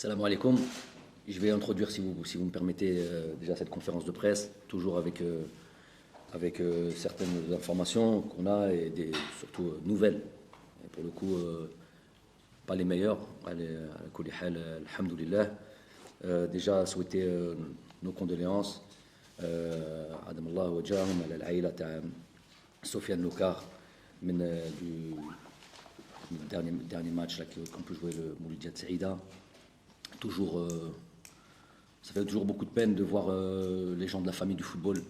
Salam alaikum. Je vais introduire, si vous me permettez, déjà cette conférence de presse, toujours avec certaines informations qu'on a et surtout nouvelles. Et pour le coup, pas les meilleures. Alhamdoulilah. Déjà, souhaiter nos condoléances. Adam Allah wa jahum ala al-aïla ta Sofiane Lokar du dernier match qu'on peut jouer le Moulidia Saïda. Toujours, ça fait toujours beaucoup de peine de voir les gens de la famille du football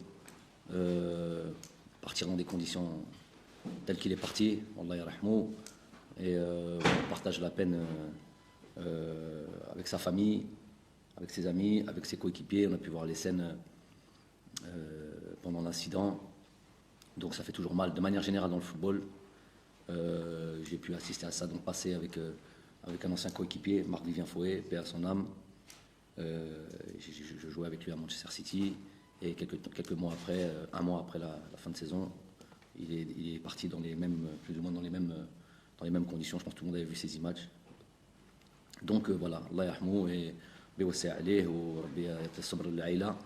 partir dans des conditions telles qu'il est parti. Allah yarahmou. Et on partage la peine avec sa famille, avec ses amis, avec ses coéquipiers. On a pu voir les scènes pendant l'incident. Donc ça fait toujours mal. De manière générale dans le football, j'ai pu assister à ça dans le passé avec un ancien coéquipier, Marc-Vivien Fouet, paix à son âme. Je jouais avec lui à Manchester City et quelques mois après, un mois après la fin de saison, il est parti dans les mêmes, plus ou moins dans les mêmes conditions. Je pense que tout le monde avait vu ces images. Donc voilà, Allah yahmou et biwassi alayh ou rabbi yatasabr al-aïla.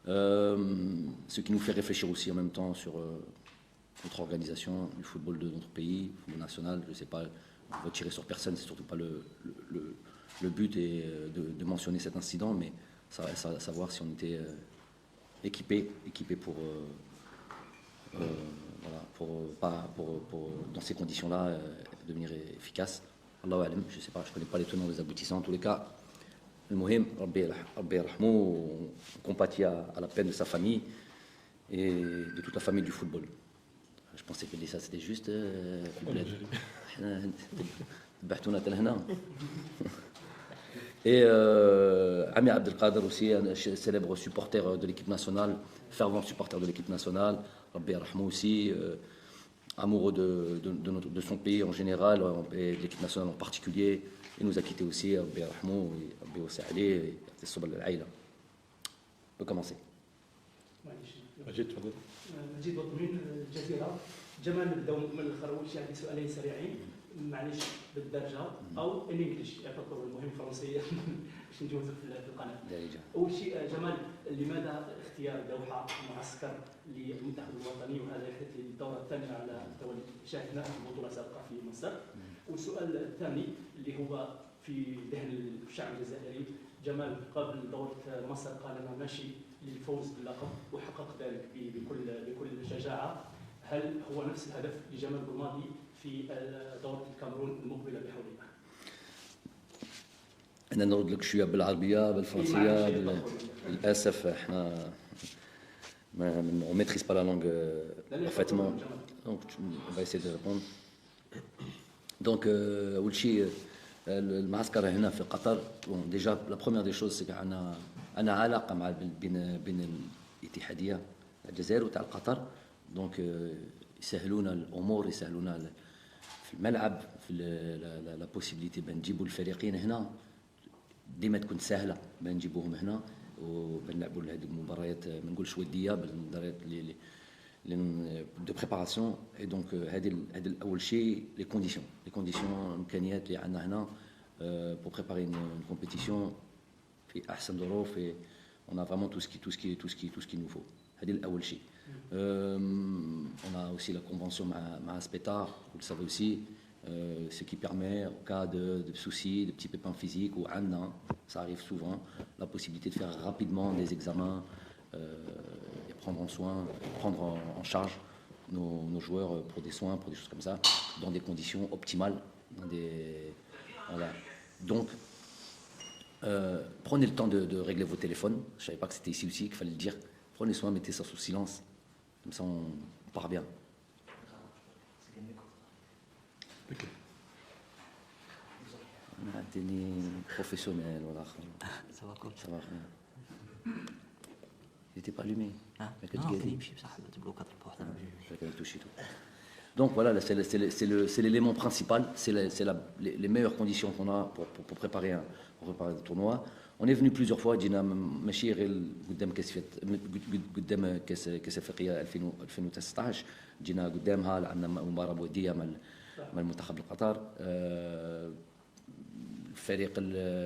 Ce qui nous fait réfléchir aussi en même temps sur notre organisation du football de notre pays, le football national. Je ne sais pas, on va tirer sur personne, c'est surtout pas le but est de mentionner cet incident, mais savoir si on était équipé pour dans ces conditions-là devenir efficace. Allahu alam, je ne sais pas, je ne connais pas les tenants des aboutissants. En tous les cas, le muhim, Rabbi yarhamou, on compatit à la peine de sa famille et de toute la famille du football. Je pensais que ça c'était juste et Ami Abdelkader aussi, un célèbre supporter de l'équipe nationale, fervent supporter de l'équipe nationale, Rabbi yarhamou aussi, amoureux de son pays en général et de l'équipe nationale en particulier. Il nous a quittés aussi, Rabbi yarhamou, Rabbi wasi alayh, et sabr al-aïla. On peut commencer. مجيد وطنين الجزيرة. جمال نبداو من الاخر. اول شيء عندي سؤالين سريعين معليش بالدرجه او انجلش يعتبر المهم فرنسيه باش نجوزوا في القناه. اول شيء جمال، لماذا اختيار دوحه معسكر للمنتخب الوطني، وهذا يحدث للدوره الثانيه على التوالي؟ شاهدنا في بطوله سابقه في مصر. والسؤال الثاني اللي هو في ذهن الشعب الجزائري، جمال قبل دوره مصر قال انا ماشي للفوز باللقب وحقق ذلك بكل شجاعه. هل هو نفس الهدف لجمال بلماضي في دورة الكاميرون المقبلة بحول الله؟ أنا نرد لك شوية بالعربية بالفرنسية. للأسف احنا on maîtrise pas la langue parfaitement. Donc on va essayer de répondre. Donc أول شيء المعسكر هنا في قطر. Bon, déjà la première des choses c'est أنا علاقة مع بين الاتحادية الجزائر وتاع قطر. دونك يسهلونا الامور، يسهلونا في الملعب، في لا بوسيبيليتي بان نجيبوا الفريقين هنا ديما تكون سهله بان نجيبوهم هنا وبنلعبوا هذه المباريات ما نقولش وديه بل المباريات دو بريباراسيون. اي دونك هذه اول شيء لي كونديسيون الامكانيات اللي عندنا هنا بور بريباري اون كومبيتيسيون في احسن ظروف. on a vraiment tout ce qu'il nous faut. هذه الاول شيء. On a aussi la convention à Speta, vous le savez aussi, ce qui permet, au cas de soucis, de petits pépins physiques ou Anna, ça arrive souvent, la possibilité de faire rapidement des examens et prendre en charge nos joueurs pour des soins, pour des choses comme ça, dans des conditions optimales. Voilà. Donc, prenez le temps de régler vos téléphones. Je ne savais pas que c'était ici aussi qu'il fallait le dire. Prenez soin, mettez ça sous silence. Comme ça, on part bien. On a tenu professionnel, voilà. Ça va comme ça va. Il n'était pas allumé. Donc voilà, c'est l'élément principal, c'est les meilleures conditions qu'on a pour préparer le tournoi. On est venu plusieurs fois, جينا ماشي غير قدام كاس افريقيا 2019 جينا قدامها عندنا مباراه وديه مع المنتخب القطر.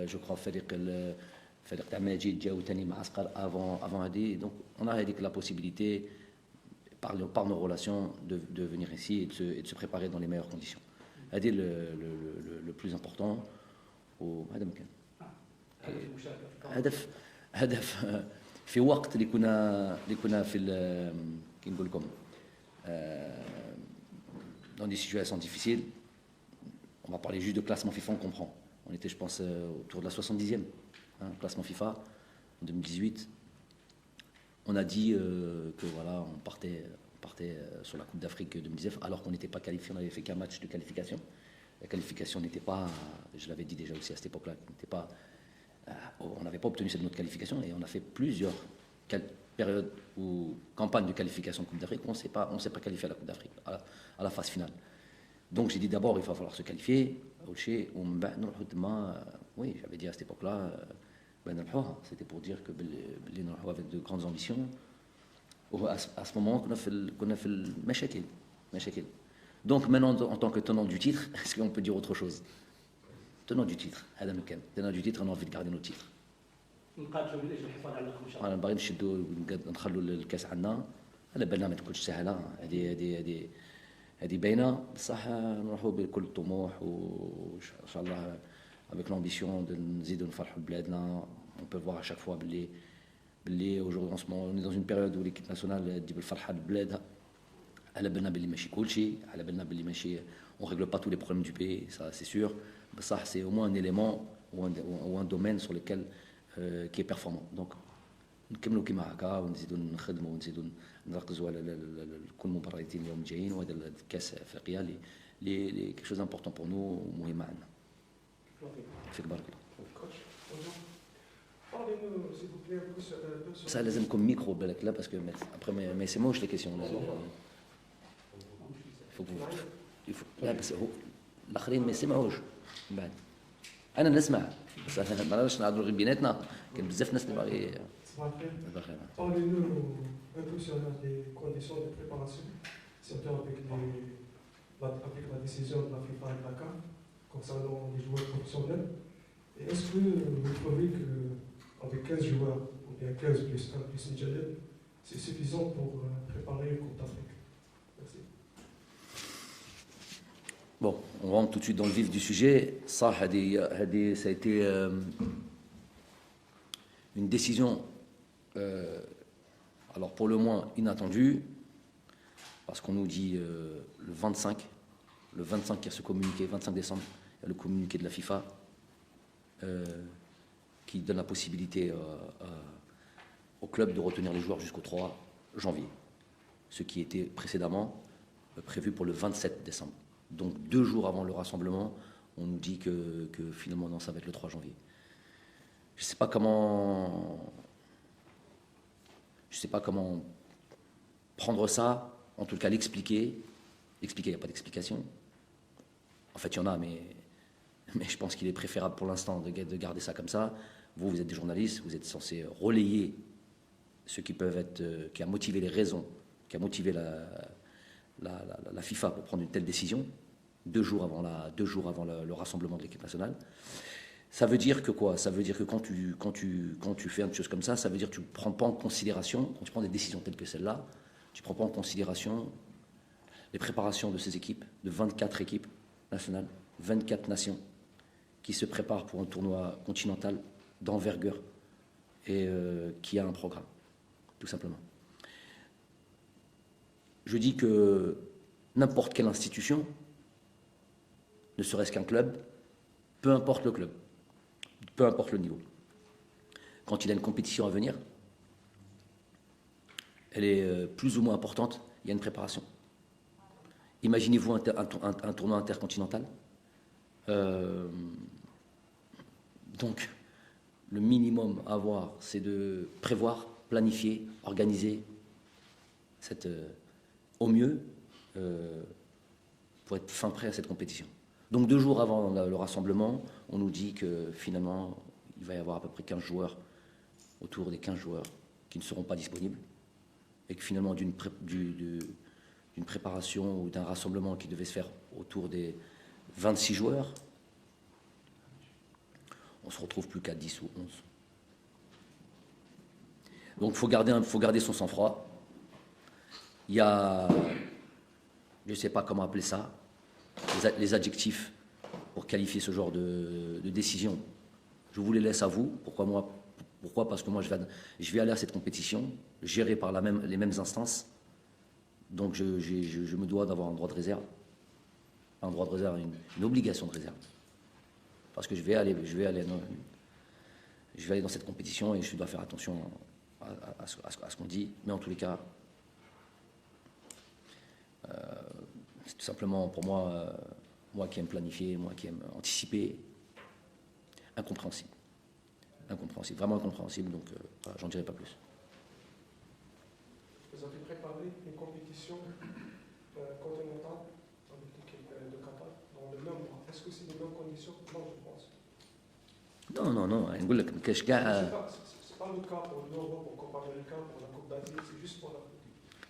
جو كخوا فريق تاع ماجد جاو ثاني معسكر avant هذه. دونك on a هذيك la possibilité par nos relations de venir ici et de se préparer dans les meilleures conditions. هذه le plus important. وهذا مكان هدف في وقت اللي كنا في كي نقول لكم dans des situations difficiles. On va parler juste de classement FIFA, on comprend. On était, je pense, autour de la 70e classement FIFA en 2018. On a dit que voilà, on partait sur la Coupe d'Afrique 2019 alors qu'on n'était pas qualifié, on n'avait fait qu'un match de qualification. La qualification n'était pas, je l'avais dit déjà aussi à cette époque-là, on n'avait pas obtenu cette note de qualification et on a fait plusieurs périodes ou campagnes de qualification Coupe d'Afrique, on ne s'est pas qualifié à la Coupe d'Afrique, à la phase finale. Donc j'ai dit d'abord il va falloir se qualifier. Oui, j'avais dit à cette époque-là, c'était pour dire que avec de grandes ambitions. À ce moment, qu'on a fait le mashakil. Donc maintenant, en tant que tenant du titre, est-ce qu'on peut dire autre chose? Tenant du titre, on a envie de garder nos titres. انا باغي نشدوا نخلوا الكاس عندنا. على بالنا ما تكونش سهله، هذه باينه، بصح نروحوا بكل الطموح وان شاء الله avec l'ambition de نزيدوا نفرحوا بلادنا. On peut voir à chaque fois باللي aujourd'hui en ce moment on est dans une période où l'équipe nationale تجيب الفرحه لبلادها. على بالنا باللي ماشي كلشي، على بالنا باللي ماشي on règle pas tous les problèmes du pays, ça c'est sûr، بصح c'est au moins un élément ou un domaine sur lequel qui est performant. Donc نكملوا كيما هكا ونزيدوا نخدموا ونزيدوا نركزوا على كل المباريات اليوم جايين، وهذا الكاس الافريقيه اللي quelque chose d'important pour nous ومهمه عندنا. فيك بارك الله. Ça لازمكم ميكرو بالك لا باسكو après mais c'est moche les questions là. il faut لا بس هو الاخرين ما يسمعوش من بعد. انا نسمع بس انا ما نقدرش نهضروا غير بيناتنا، كاين بزاف ناس اللي باغي. Parlez-nous un peu sur les conditions de préparation, surtout avec la décision de la FIFA et de la CAF concernant les joueurs professionnels. Et est-ce que vous trouvez qu'avec 15 joueurs, ou bien 15 plus 1 plus Nigérian, c'est suffisant pour préparer une Coupe d'Afrique? Merci. Bon, on rentre tout de suite dans le vif du sujet. Ça a été une décision, alors pour le moins inattendue, parce qu'on nous dit le 25 qui a ce communiqué, 25 décembre, il y a le communiqué de la FIFA qui donne la possibilité au club de retenir les joueurs jusqu'au 3 janvier, ce qui était précédemment prévu pour le 27 décembre. Donc 2 jours avant le rassemblement, on nous dit que finalement non, ça va être le 3 janvier. Je ne sais pas comment prendre ça, en tout cas l'expliquer. Expliquer, il n'y a pas d'explication. En fait, il y en a, mais je pense qu'il est préférable pour l'instant de garder ça comme ça. Vous êtes des journalistes, vous êtes censés relayer ce qui peuvent être, qui a motivé les raisons, qui a motivé la FIFA pour prendre une telle décision, 2 jours avant le rassemblement de l'équipe nationale. Ça veut dire que quoi? Ça veut dire que quand tu fais une chose comme ça veut dire que tu ne prends pas en considération, quand tu prends des décisions telles que celle-là, tu ne prends pas en considération les préparations de ces équipes, de 24 équipes nationales, 24 nations, qui se préparent pour un tournoi continental d'envergure et qui a un programme, tout simplement. Je dis que n'importe quelle institution, ne serait-ce qu'un club, peu importe le club, peu importe le niveau, quand il a une compétition à venir, elle est plus ou moins importante, il y a une préparation. Imaginez-vous un tournoi intercontinental. Donc, le minimum à avoir, c'est de prévoir, planifier, organiser au mieux pour être fin prêt à cette compétition. Donc 2 jours avant le rassemblement, on nous dit que finalement, il va y avoir à peu près 15 joueurs, autour des 15 joueurs, qui ne seront pas disponibles, et que finalement, d'une préparation ou d'un rassemblement qui devait se faire autour des 26 joueurs, on se retrouve plus qu'à 10 ou 11. Donc il faut garder son sang-froid. Il y a, je ne sais pas comment appeler ça, les adjectifs pour qualifier ce genre de décision. Je vous les laisse à vous. Pourquoi? Parce que moi, je vais aller à cette compétition, gérée par les mêmes instances. Donc, je me dois d'avoir un droit de réserve. Pas un droit de réserve, une obligation de réserve. Parce que je vais aller dans cette compétition et je dois faire attention à ce qu'on dit. Mais en tous les cas, c'est tout simplement pour moi, moi qui aime planifier, moi qui aime anticiper, incompréhensible. Incompréhensible, vraiment incompréhensible, donc j'en dirai pas plus. Vous avez préparé une compétition continentale avec l'équipe de Qatar dans le même mois. Est-ce que c'est les mêmes conditions? Non, je pense. Non, نقول لك ما كاش كاع. C'est pas le cas pour l'Europe, pour la Coupe américaine, pour la Coupe d'Asie, c'est juste pour la Coupe.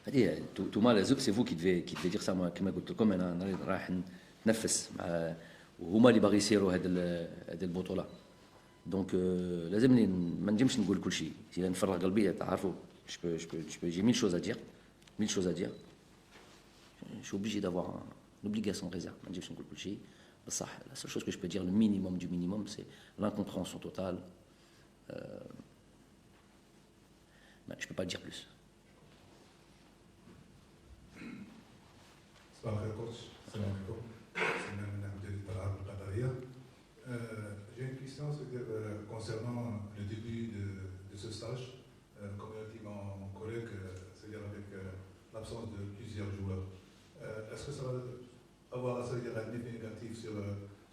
هذه توما لازم سي فو كي دير سا كما قلت لكم انا رايح نتنفس مع وهما اللي باغي يسيروا هذه البطوله دونك لازمني ما نجمش نقول كل شيء اذا نفرغ قلبي تعرفوا j'ai mille choses à dire je suis obligé d'avoir une obligation de réserve ما نجمش نقول كل شيء بصح la seule chose que je peux dire le minimum du minimum c'est l'incompréhension totale je peux pas dire plus. صباح الخير كوتش السلام عليكم سلام من عبد الطلاب القطريه j'ai une question concernant le début de ce stage comme l'a dit mon collègue c'est-à-dire avec l'absence de plusieurs joueurs est-ce que ça va avoir un effet négatif sur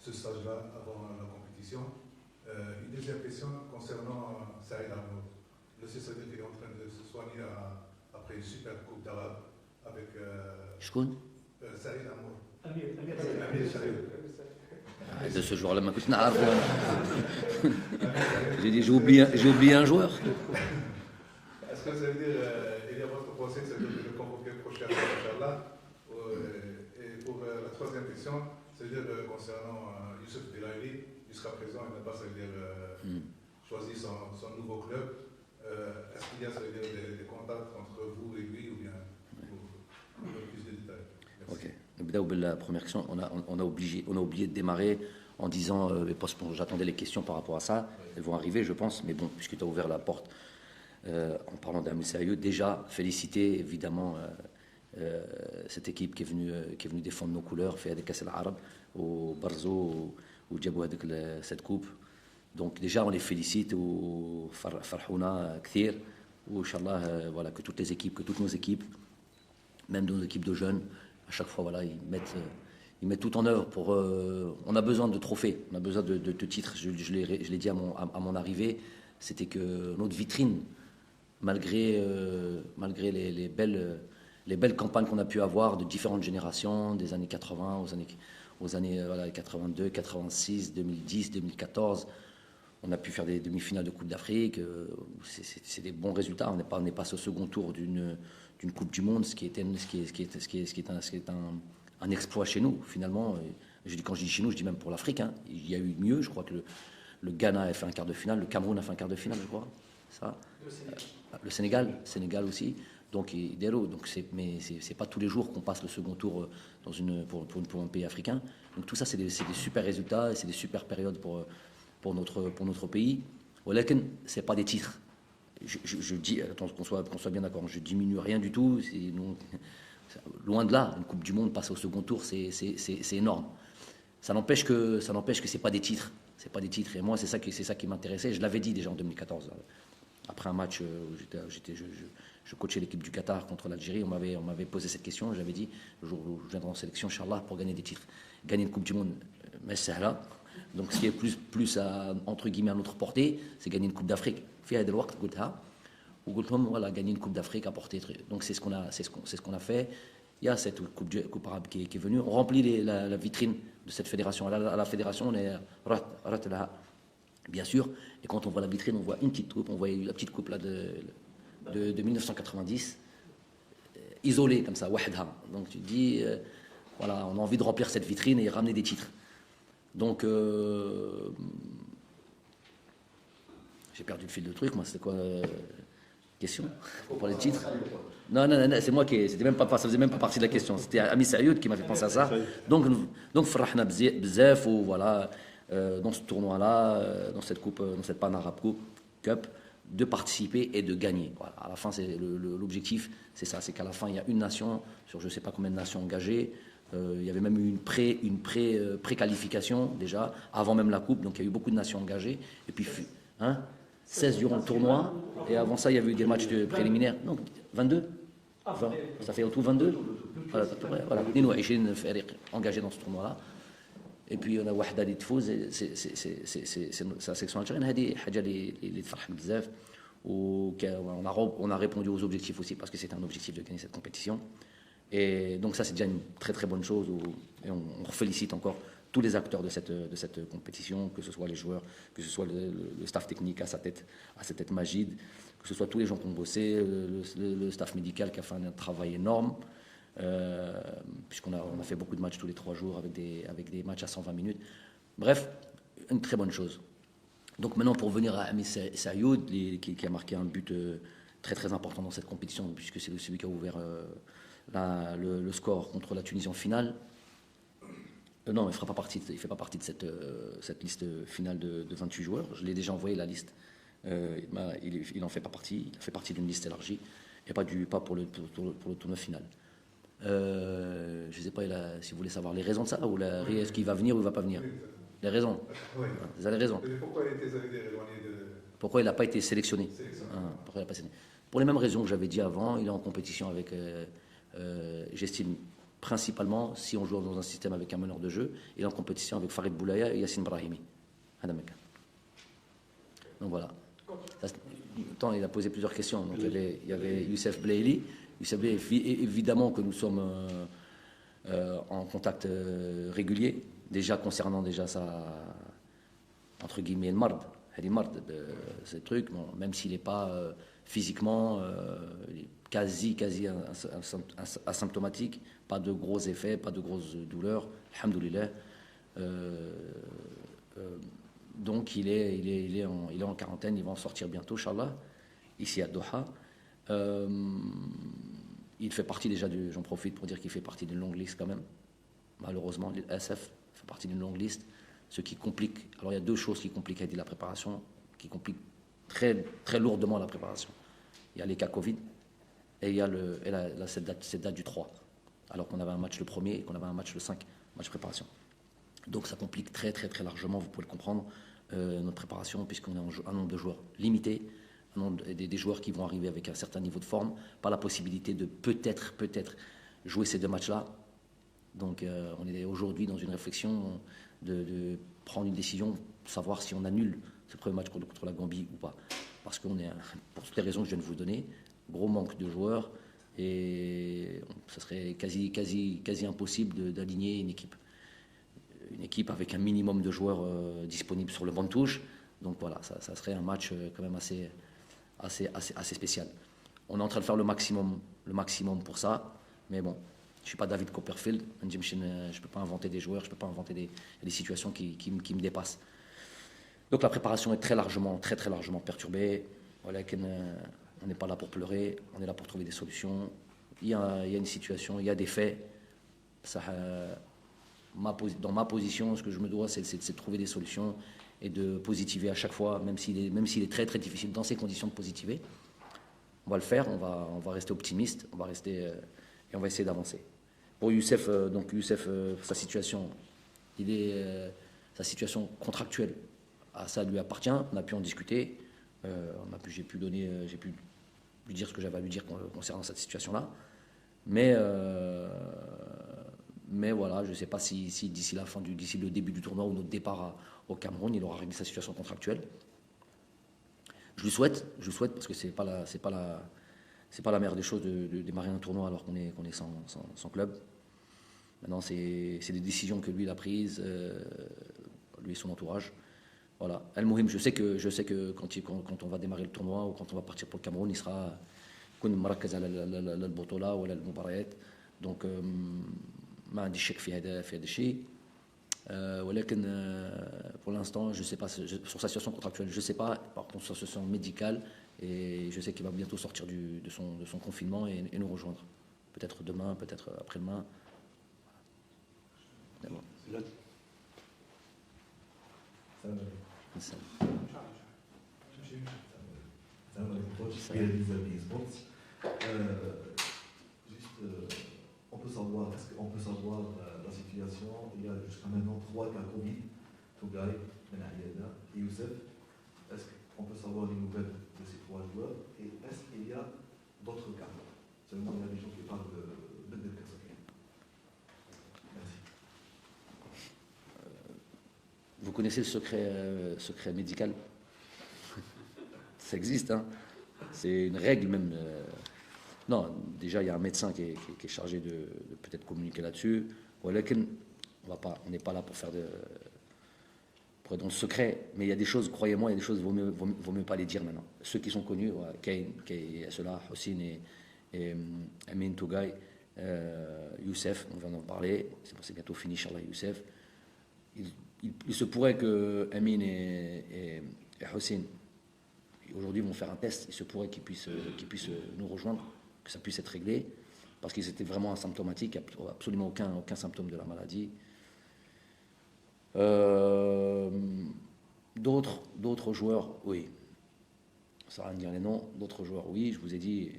ce stage-là avant la compétition une deuxième question concernant Saïd Arnaud le CSD est en train de se soigner après une super coupe d'Arabe avec شكون؟ سعيد عمور أمير سعيد De ce joueur-là, ما كنتش نعرفه. J'ai dit, j'ai oublié un joueur. Est-ce que ça veut dire, il y a votre procès, ça veut dire de le convoquer prochainement, Inch'Allah et pour la troisième question, ça veut dire concernant Youssef Belaïli, jusqu'à présent, il n'a pas, ça veut dire, choisi son nouveau club. Est-ce qu'il y a, ça veut dire, des contacts entre vous et lui ou bien plus de détails? Ok. La première question, on a oublié de démarrer en disant, parce que j'attendais les questions par rapport à ça, elles vont arriver, je pense, mais bon, puisque tu as ouvert la porte en parlant d'Amil Sérieux, déjà féliciter évidemment cette équipe qui est venue défendre nos couleurs, fait des Kass al-Arab, au Barzo, au Djabou cette coupe. Donc déjà, on les félicite, au Farhouna Kthir, ou Inch'Allah, voilà, que toutes nos équipes, même nos équipes de jeunes, à chaque fois, voilà, ils mettent tout en œuvre pour. On a besoin de trophées, on a besoin de titres. Je l'ai dit à mon arrivée, c'était que notre vitrine, malgré les belles campagnes qu'on a pu avoir de différentes générations, des années 80 aux années voilà, 82, 86, 2010, 2014, on a pu faire des demi-finales de Coupe d'Afrique. C'est des bons résultats. On est passé au second tour d'une Coupe du Monde, ce qui est un exploit chez nous, finalement. Quand je dis chez nous, je dis même pour l'Afrique. Hein. Il y a eu mieux. Je crois que le Ghana a fait un quart de finale, le Cameroun a fait un quart de finale, je crois. Ça. Le Sénégal aussi. Donc mais c'est pas tous les jours qu'on passe le second tour pour un pays africain. Donc tout ça, c'est des super résultats et c'est des super périodes pour notre pays. Walakin, c'est pas des titres. Je dis, attends, qu'on soit bien d'accord, je diminue rien du tout. Loin de là, une Coupe du Monde passer au second tour, c'est énorme. Ça n'empêche que c'est pas des titres. C'est pas des titres. Et moi, c'est ça qui m'intéressait. Je l'avais dit déjà en 2014. Après un match où je coachais l'équipe du Qatar contre l'Algérie, on m'avait posé cette question. J'avais dit, le jour où je viendrai en sélection, Inch'Allah, pour gagner des titres. Gagner une Coupe du Monde, mais c'est là. Donc ce qui est plus entre guillemets à notre portée, c'est gagner une Coupe d'Afrique. Voilà, gagner une Coupe d'Afrique, apporter. Donc c'est ce qu'on a fait. Il y a cette coupe arabe qui est venue. On remplit la vitrine de cette fédération. À la fédération, on est bien sûr. Et quand on voit la vitrine, on voit une petite coupe. On voit la petite coupe là de 1990, isolée comme ça, wahda. Donc tu te dis, voilà, on a envie de remplir cette vitrine et ramener des titres. Donc J'ai perdu le fil de truc, moi, c'était quoi question pour les titres? Non, c'est moi qui. C'était même pas, ça faisait même pas partie de la question. C'était Ami Sayoud qui m'a fait penser à ça. Donc فرحنا بزاف ou voilà, dans ce tournoi-là, dans cette coupe, dans cette Pan Arab Cup, de participer et de gagner. Voilà. À la fin, c'est l'objectif, c'est ça, c'est qu'à la fin, il y a une nation sur je ne sais pas combien de nations engagées. Il y avait même eu une pré-qualification déjà, avant même la coupe, donc il y a eu beaucoup de nations engagées. Et puis, 16 durant le tournoi, et avant ça, il y avait eu des matchs préliminaires. Non, 22 20, ça fait au tout 22. Voilà, 22 فريق engagés dans ce tournoi-là. Et puis on a Wahda اللي تفوز, c'est la section algérienne. هذه حاجة اللي تفرح بزاف. On a répondu aux objectifs aussi parce que c'était un objectif de gagner cette compétition. Et donc ça c'est déjà une très très bonne chose. Et on félicite encore tous les acteurs de cette compétition, que ce soit les joueurs, que ce soit le staff technique à sa tête Majid, que ce soit tous les gens qui ont bossé, le staff médical qui a fait un travail énorme, puisqu'on a fait beaucoup de matchs tous les 3 jours avec des matchs à 120 minutes. Bref, une très bonne chose. Donc maintenant pour venir à Ami Sayoud, qui a marqué un but très très important dans cette compétition, puisque c'est celui qui a ouvert le score contre la Tunisie en finale. Non, il ne fait pas partie de cette liste finale de 28 joueurs. Je l'ai déjà envoyé la liste. Il n'en fait pas partie. Il fait partie d'une liste élargie et pas pour le tournoi final. Je ne sais pas si vous voulez savoir les raisons de ça, ou est-ce qu'il va venir ou il ne va pas venir. Les raisons. Oui. Vous avez raison. Pourquoi il était éloigné de... Pourquoi il n'a pas été sélectionné? Pourquoi il n'a pas sélectionné? Pour les mêmes raisons que j'avais dit avant, il est en compétition avec, j'estime, principalement, si on joue dans un système avec un meneur de jeu, il est en compétition avec Farid Boulaya et Yassine Brahimi. Donc voilà. Il a posé plusieurs questions. Donc, il y avait Youssef Blaili. Youssef Blaili, évidemment que nous sommes en contact régulier, déjà concernant sa, entre guillemets, le marde. Ces trucs, bon, même s'il n'est pas physiquement quasi asymptomatique, pas de gros effets, pas de grosses douleurs, alhamdoulilah. Donc il est en quarantaine, il va en sortir bientôt, Inch'Allah, ici à Doha. Il fait partie déjà j'en profite pour dire qu'il fait partie d'une longue liste quand même. Malheureusement, l'SF fait partie d'une longue liste, ce qui complique. Alors il y a 2 choses qui compliquent la préparation, qui compliquent très, très lourdement la préparation. Il y a les cas Covid et il y a cette date du 3, alors qu'on avait un match le 1er et qu'on avait un match le 5, match préparation. Donc ça complique très très très largement, vous pouvez le comprendre, notre préparation, puisqu'on a un nombre de joueurs limité, des joueurs qui vont arriver avec un certain niveau de forme, pas la possibilité de peut-être jouer ces 2 matchs-là. Donc on est aujourd'hui dans une réflexion de prendre une décision, savoir si on annule ce premier match contre la Gambie ou pas. Parce qu'on est, pour toutes les raisons que je viens de vous donner, gros manque de joueurs, et ça serait quasi impossible d'aligner une équipe avec un minimum de joueurs disponibles sur le banc de touche. Donc voilà, ça serait un match quand même assez spécial. On est en train de faire le maximum pour ça, mais bon, je ne suis pas David Copperfield, je ne peux pas inventer des joueurs, je ne peux pas inventer des situations qui me dépassent. Donc la préparation est très largement perturbée. Voilà, on n'est pas là pour pleurer, on est là pour trouver des solutions. Il y a une situation, il y a des faits. Dans ma position, ce que je me dois, c'est de trouver des solutions et de positiver à chaque fois, même s'il est très très difficile dans ces conditions de positiver. On va le faire, on va rester optimiste, on va essayer d'avancer. Pour Youssef, sa situation contractuelle, ça lui appartient, on a pu en discuter, j'ai pu lui dire ce que j'avais à lui dire concernant cette situation-là. Mais voilà, je ne sais pas si d'ici le début du tournoi ou notre départ au Cameroun, il aura réglé sa situation contractuelle. Je lui souhaite parce que c'est pas la meilleure des choses de démarrer un tournoi alors qu'on est sans club. Maintenant, c'est des décisions que lui il a prises, lui et son entourage. Voilà. El-Mohim, je sais que quand on va démarrer le tournoi ou quand on va partir pour le Cameroun, il sera مركز على البطولة ولا المباريات. Donc ما عنديش شك في هذا الشيء. ولكن pour l'instant, je sais pas sur sa situation contractuelle, je sais pas. consultation médicale et je sais qu'il va bientôt sortir de son confinement et nous rejoindre. Peut-être demain, peut-être après-demain. Bon. On peut savoir, la situation? Il y a jusqu'à maintenant 3 cas Covid, Tougaï, Ben Aliada et Youssef. Est-ce qu'on peut savoir les nouvelles de ces 3 joueurs? Et est-ce qu'il y a d'autres cas? Seulement, il y a des gens qui parlent de personnes. Merci. Vous connaissez le secret médical? Ça existe, hein? C'est une règle même. Non, déjà, il y a un médecin qui est chargé de peut-être communiquer là-dessus. On n'est pas là pour faire pour être dans le secret, mais il y a des choses, croyez-moi, il y a des choses, vaut mieux pas les dire maintenant. Ceux qui sont connus, ceux-là, Hossein et Amin Tougaï, Youssef, on vient d'en parler, c'est bientôt fini, Inch'Allah, Youssef. Il se pourrait que Amin et Hossein, aujourd'hui, vont faire un test, il se pourrait qu'ils puissent nous rejoindre, que ça puisse être réglé, parce qu'ils étaient vraiment asymptomatiques, il n'y a absolument aucun symptôme de la maladie. D'autres joueurs, oui. Ça va dire les noms. D'autres joueurs, oui. Je vous ai dit,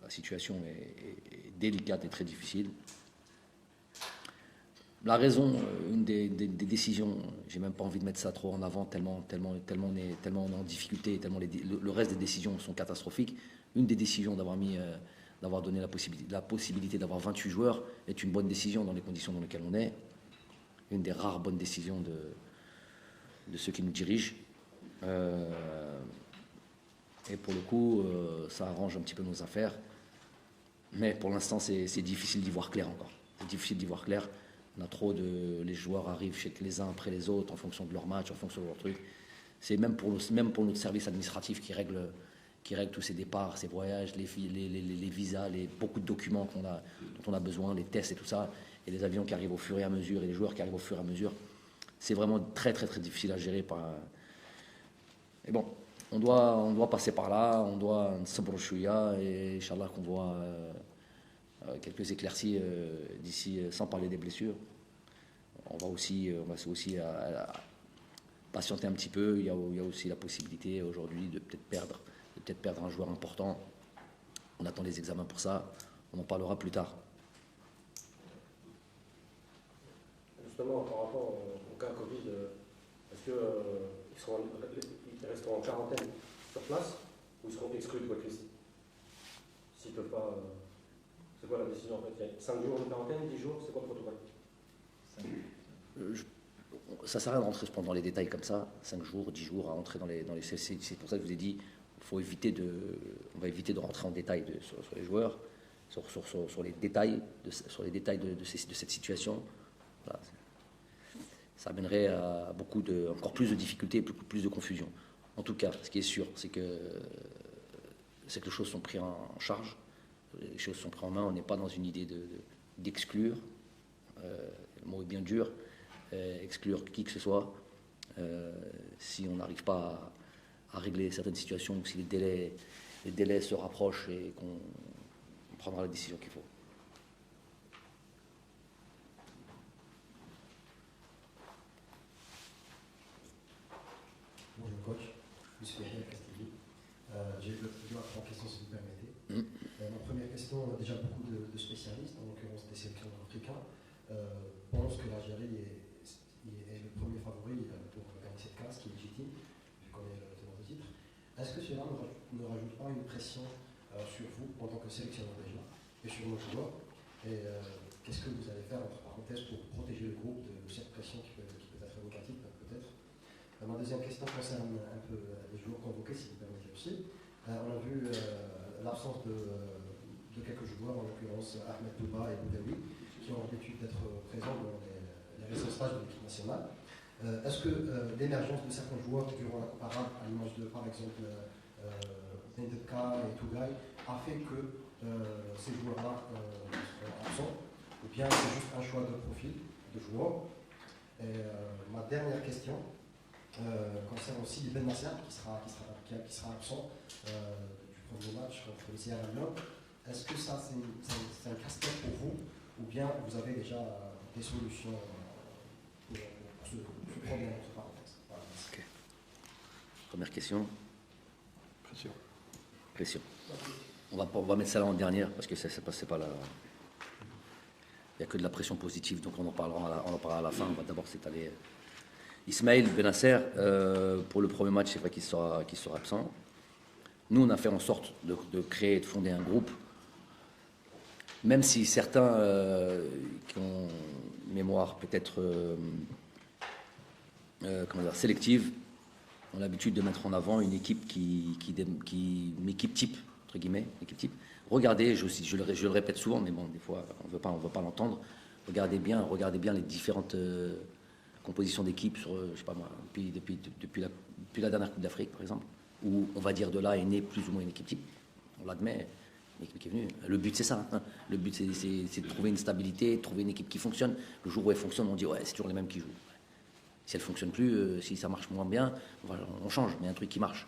la situation est délicate et très difficile. La raison, une des décisions, j'ai même pas envie de mettre ça trop en avant, tellement on est en difficulté, tellement le reste des décisions sont catastrophiques. Une des décisions d'avoir donné la possibilité d'avoir 28 joueurs est une bonne décision dans les conditions dans lesquelles on est. Une des rares bonnes décisions de ceux qui nous dirigent. Et pour le coup, ça arrange un petit peu nos affaires. Mais pour l'instant, c'est difficile d'y voir clair encore. C'est difficile d'y voir clair. On a les joueurs arrivent les uns après les autres en fonction de leur match, en fonction de leur truc. C'est même pour notre service administratif qui règle tous ces départs, ces voyages, les visas, beaucoup de documents dont on a besoin, les tests et tout ça, et les avions qui arrivent au fur et à mesure, et les joueurs qui arrivent au fur et à mesure. C'est vraiment très très très difficile à gérer. Et bon, on doit passer par là, on doit sabr chouïa, et Inch'Allah qu'on voit quelques éclaircies d'ici, sans parler des blessures. On va aussi patienter un petit peu. Il y a aussi la possibilité aujourd'hui de peut-être perdre un joueur important. On attend les examens pour ça. On en parlera plus tard. Justement, par rapport au cas Covid, est-ce qu'ils resteront en quarantaine sur place ou ils seront exclus de blacklist? S'ils ne peuvent pas. C'est quoi la décision en fait? Il y a 5 jours de quarantaine, 10 jours, c'est quoi le protocole? Ça ne sert à rien de rentrer dans les détails comme ça, 5 jours, 10 jours, à entrer dans les c'est pour ça que je vous ai dit, on va éviter de rentrer en détail sur les joueurs, sur les détails de cette situation. Voilà. Ça amènerait à encore plus de difficultés et plus de confusion. En tout cas, ce qui est sûr, c'est que les choses sont prises en charge, les choses sont prises en main. On n'est pas dans une idée d'exclure, le mot est bien dur, exclure qui que ce soit, si on n'arrive pas à régler certaines situations ou si les délais se rapprochent et qu'on prendra la décision qu'il faut. Bonjour coach, je suis Yahya Castillo. J'ai trois questions si vous permettez. Ma première question, on a déjà beaucoup de spécialistes, en l'occurrence des sélectionneurs africains, pensent que l'Algérie est le premier favori pour gagner cette classe, qui est légitime, vu qu'on est le tenant de titre. Est-ce que cela ne rajoute pas une pression sur vous en tant que sélectionneur déjà et sur nos joueurs? Et qu'est-ce que vous allez faire, entre parenthèses, pour protéger le groupe de cette pression qui peut être négative peut-être? Ma deuxième question concerne un peu les joueurs convoqués, si vous permettez aussi. On a vu l'absence de quelques joueurs, en l'occurrence Ahmed Touba et Boudaoui, qui ont l'habitude d'être présents dans les récents stages de l'équipe nationale. Est-ce que l'émergence de certains joueurs durant la comparable, à l'image de par exemple Ndeka et Tougaï, a fait que ces joueurs-là sont absents, ou bien c'est juste un choix de profil de joueurs? Et ma dernière question, concerne aussi Ben Nasser qui sera absent du premier match contre le Sierra Leone. Est-ce que ça, c'est un casse-tête pour vous, ou bien vous avez déjà des solutions pour ce problème entre parenthèses? Voilà. Okay. Première question. Pression. On va mettre ça là en dernière, parce que c'est pas la... Il n'y a que de la pression positive, donc on en parlera à la fin. On va d'abord s'étaler. Ismaël Benasser, pour le premier match, c'est vrai qu'il sera absent. Nous, on a fait en sorte de créer, de fonder un groupe, même si certains qui ont une mémoire peut-être sélective ont l'habitude de mettre en avant une équipe une équipe type, entre guillemets, équipe type. Regardez, je le répète souvent, mais bon, des fois, on veut pas l'entendre. Regardez bien les différentes compositions d'équipe sur, je sais pas moi, depuis la dernière Coupe d'Afrique, par exemple, où on va dire de là est née plus ou moins une équipe type. On l'admet, l'équipe qui est venue. Le but, c'est ça. Hein. Le but, c'est de trouver une stabilité, de trouver une équipe qui fonctionne. Le jour où elle fonctionne, on dit, ouais, c'est toujours les mêmes qui jouent. Si elle ne fonctionne plus, si ça marche moins bien, on change, mais il y a un truc qui marche.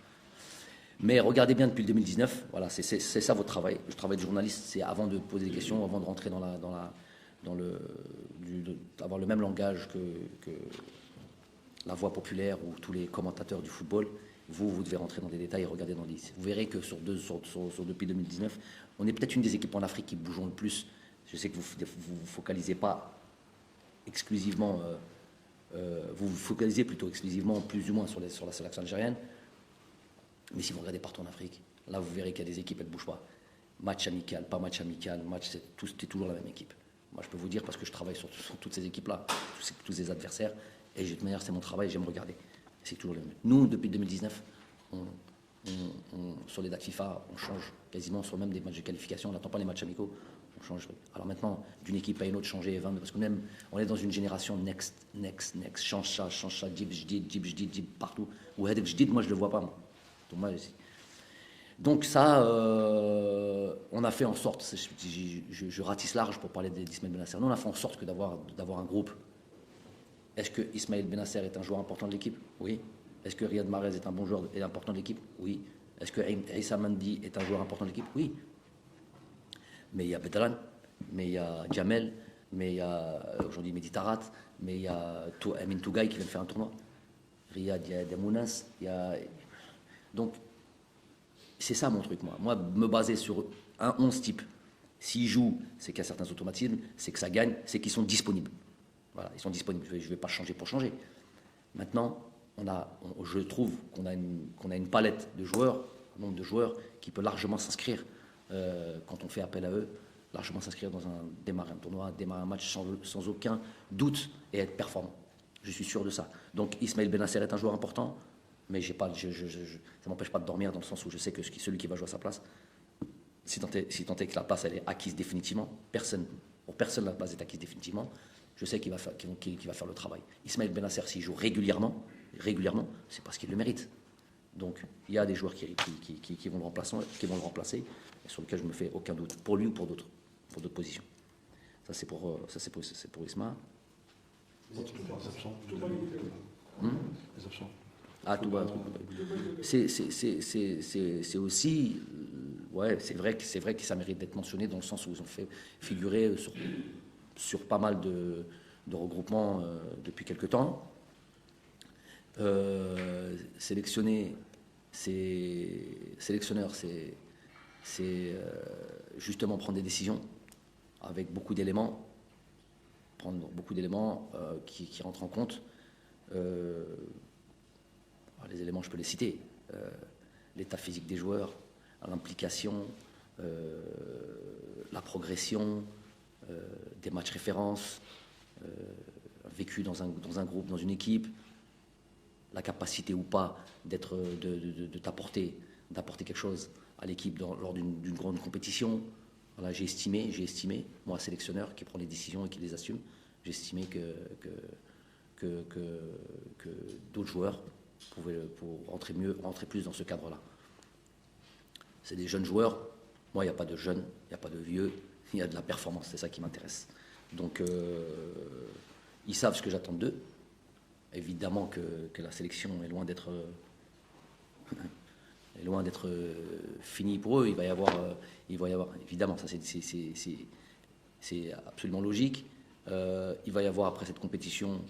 Mais regardez bien depuis le 2019, voilà, c'est ça votre travail. Le travail de journaliste, c'est avant de poser des questions, avant de rentrer avoir le même langage que la voix populaire ou tous les commentateurs du football. Vous devez rentrer dans des détails et regarder dans les... Vous verrez que depuis 2019, on est peut-être une des équipes en Afrique qui bougeons le plus. Je sais que vous ne focalisez pas exclusivement... vous vous focalisez plutôt exclusivement, plus ou moins, sur la sélection algérienne. Mais si vous regardez partout en Afrique, là, vous verrez qu'il y a des équipes, elles ne bougent pas. Match amical, pas match amical, c'est toujours la même équipe. Moi, je peux vous dire, parce que je travaille sur toutes ces équipes-là, tous ces adversaires, et de toute manière, c'est mon travail, j'aime regarder. C'est toujours le même. Nous, depuis 2019, sur les dates FIFA, on change quasiment sur même des matchs de qualification, on n'attend pas les matchs amicaux, on change. Alors maintenant, d'une équipe à une autre, changer 20, parce qu'on est dans une génération next, change ça, dib, partout. Ou Hedek Jdid, moi je le vois pas, moi. Donc ça, on a fait en sorte, je ratisse large pour parler d'Ismaël Benasser, nous on a fait en sorte d'avoir un groupe. Est-ce que Ismaël Benasser est un joueur important de l'équipe? Oui. Est-ce que Riyad Mahrez est un bon joueur et important de l'équipe? Oui. Est-ce que Issa Mendy est un joueur important de l'équipe? Oui. Mais il y a Bedran, mais il y a Jamel, mais il y a aujourd'hui Mehdi Tarat, mais il y a Amin Tougaï qui vient de faire un tournoi. Riyad, il y a Demounas, il y a... Donc, c'est ça mon truc, moi. Moi, me baser sur un 11 type, s'ils jouent, c'est qu'il y a certains automatismes, c'est que ça gagne, c'est qu'ils sont disponibles. Voilà, ils sont disponibles. Je ne vais pas changer pour changer. Maintenant, je trouve qu'on a une palette de joueurs, un nombre de joueurs qui peut largement s'inscrire quand on fait appel à eux, largement s'inscrire démarrer un tournoi, démarrer un match sans aucun doute et être performant. Je suis sûr de ça. Donc Ismaël Benasser est un joueur important, mais ça ne m'empêche pas de dormir dans le sens où je sais que celui qui va jouer à sa place, si tant est que la place elle est acquise définitivement, pour personne la place est acquise définitivement, je sais qu'il va faire le travail. Ismaël Benasser, s'il joue régulièrement, c'est parce qu'il le mérite. Donc, il y a des joueurs qui vont le remplacer, et sur lesquels je ne me fais aucun doute, pour lui ou pour d'autres positions. Ça, c'est pour Isma. Les absents. Les absents. Ah, tout va. C'est aussi... Ouais, c'est vrai que ça mérite d'être mentionné dans le sens où ils ont fait figurer sur pas mal de regroupements depuis quelque temps. Sélectionneur, c'est justement prendre des décisions avec beaucoup d'éléments, qui rentrent en compte. Les éléments, je peux les citer. L'état physique des joueurs, l'implication, la progression, des matchs références, vécu dans un groupe, dans une équipe, la capacité ou pas d'apporter quelque chose à l'équipe lors d'une grande compétition. Voilà, j'ai estimé, moi, sélectionneur qui prend les décisions et qui les assume, j'ai estimé que d'autres joueurs pouvaient rentrer plus dans ce cadre-là. C'est des jeunes joueurs. Moi, il n'y a pas de jeunes, il n'y a pas de vieux, il y a de la performance, c'est ça qui m'intéresse. Donc, ils savent ce que j'attends d'eux. évidemment que la sélection est loin d'être finie pour eux. Il va y avoir évidemment, ça c'est absolument logique. Il va y avoir après cette compétition,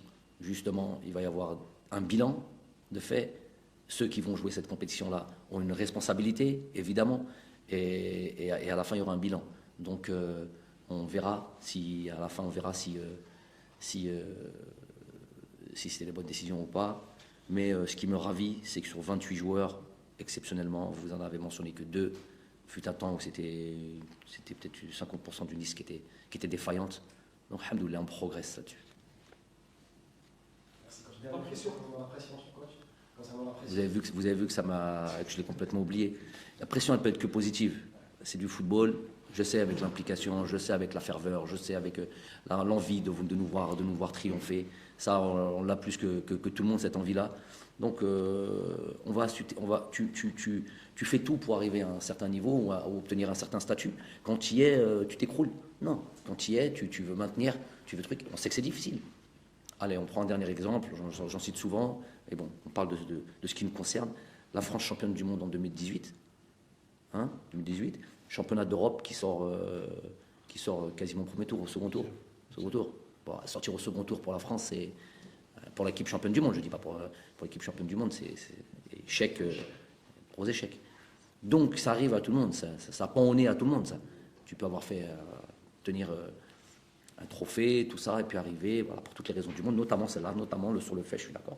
justement, il va y avoir un bilan de fait. Ceux qui vont jouer cette compétition-là ont une responsabilité, évidemment, et à la fin, il y aura un bilan. Donc, on verra si, à la fin, si c'était la bonne décision ou pas. Mais ce qui me ravit, c'est que sur 28 joueurs, exceptionnellement, vous en avez mentionné que 2. Fut un temps où c'était peut-être 50% d'une liste qui était défaillante. Donc, alhamdoulilah, on progresse là-dessus. Vous avez vu que je l'ai complètement oublié. La pression, elle peut être que positive. C'est du football. Je sais avec l'implication, je sais avec la ferveur, je sais avec l'envie de nous voir triompher. Ça, on l'a plus que tout le monde, cette envie-là. Donc, tu fais tout pour arriver à un certain niveau ou à obtenir un certain statut. Quand tu y es, tu t'écroules. Non, quand tu y es, tu veux maintenir, tu veux truc. On sait que c'est difficile. Allez, on prend un dernier exemple, j'en cite souvent, et bon, on parle de ce qui nous concerne. La France championne du monde en 2018, 2018, championnat d'Europe qui sort quasiment au premier tour, au second tour. Bon, sortir au second tour pour la France, c'est pour l'équipe championne du monde, je ne dis pas pour l'équipe championne du monde, c'est échec, gros échec. Donc ça arrive à tout le monde, ça pend au nez à tout le monde, ça. Tu peux avoir fait tenir un trophée, tout ça, et puis arriver, voilà, pour toutes les raisons du monde, notamment celle-là, notamment sur le fait, je suis d'accord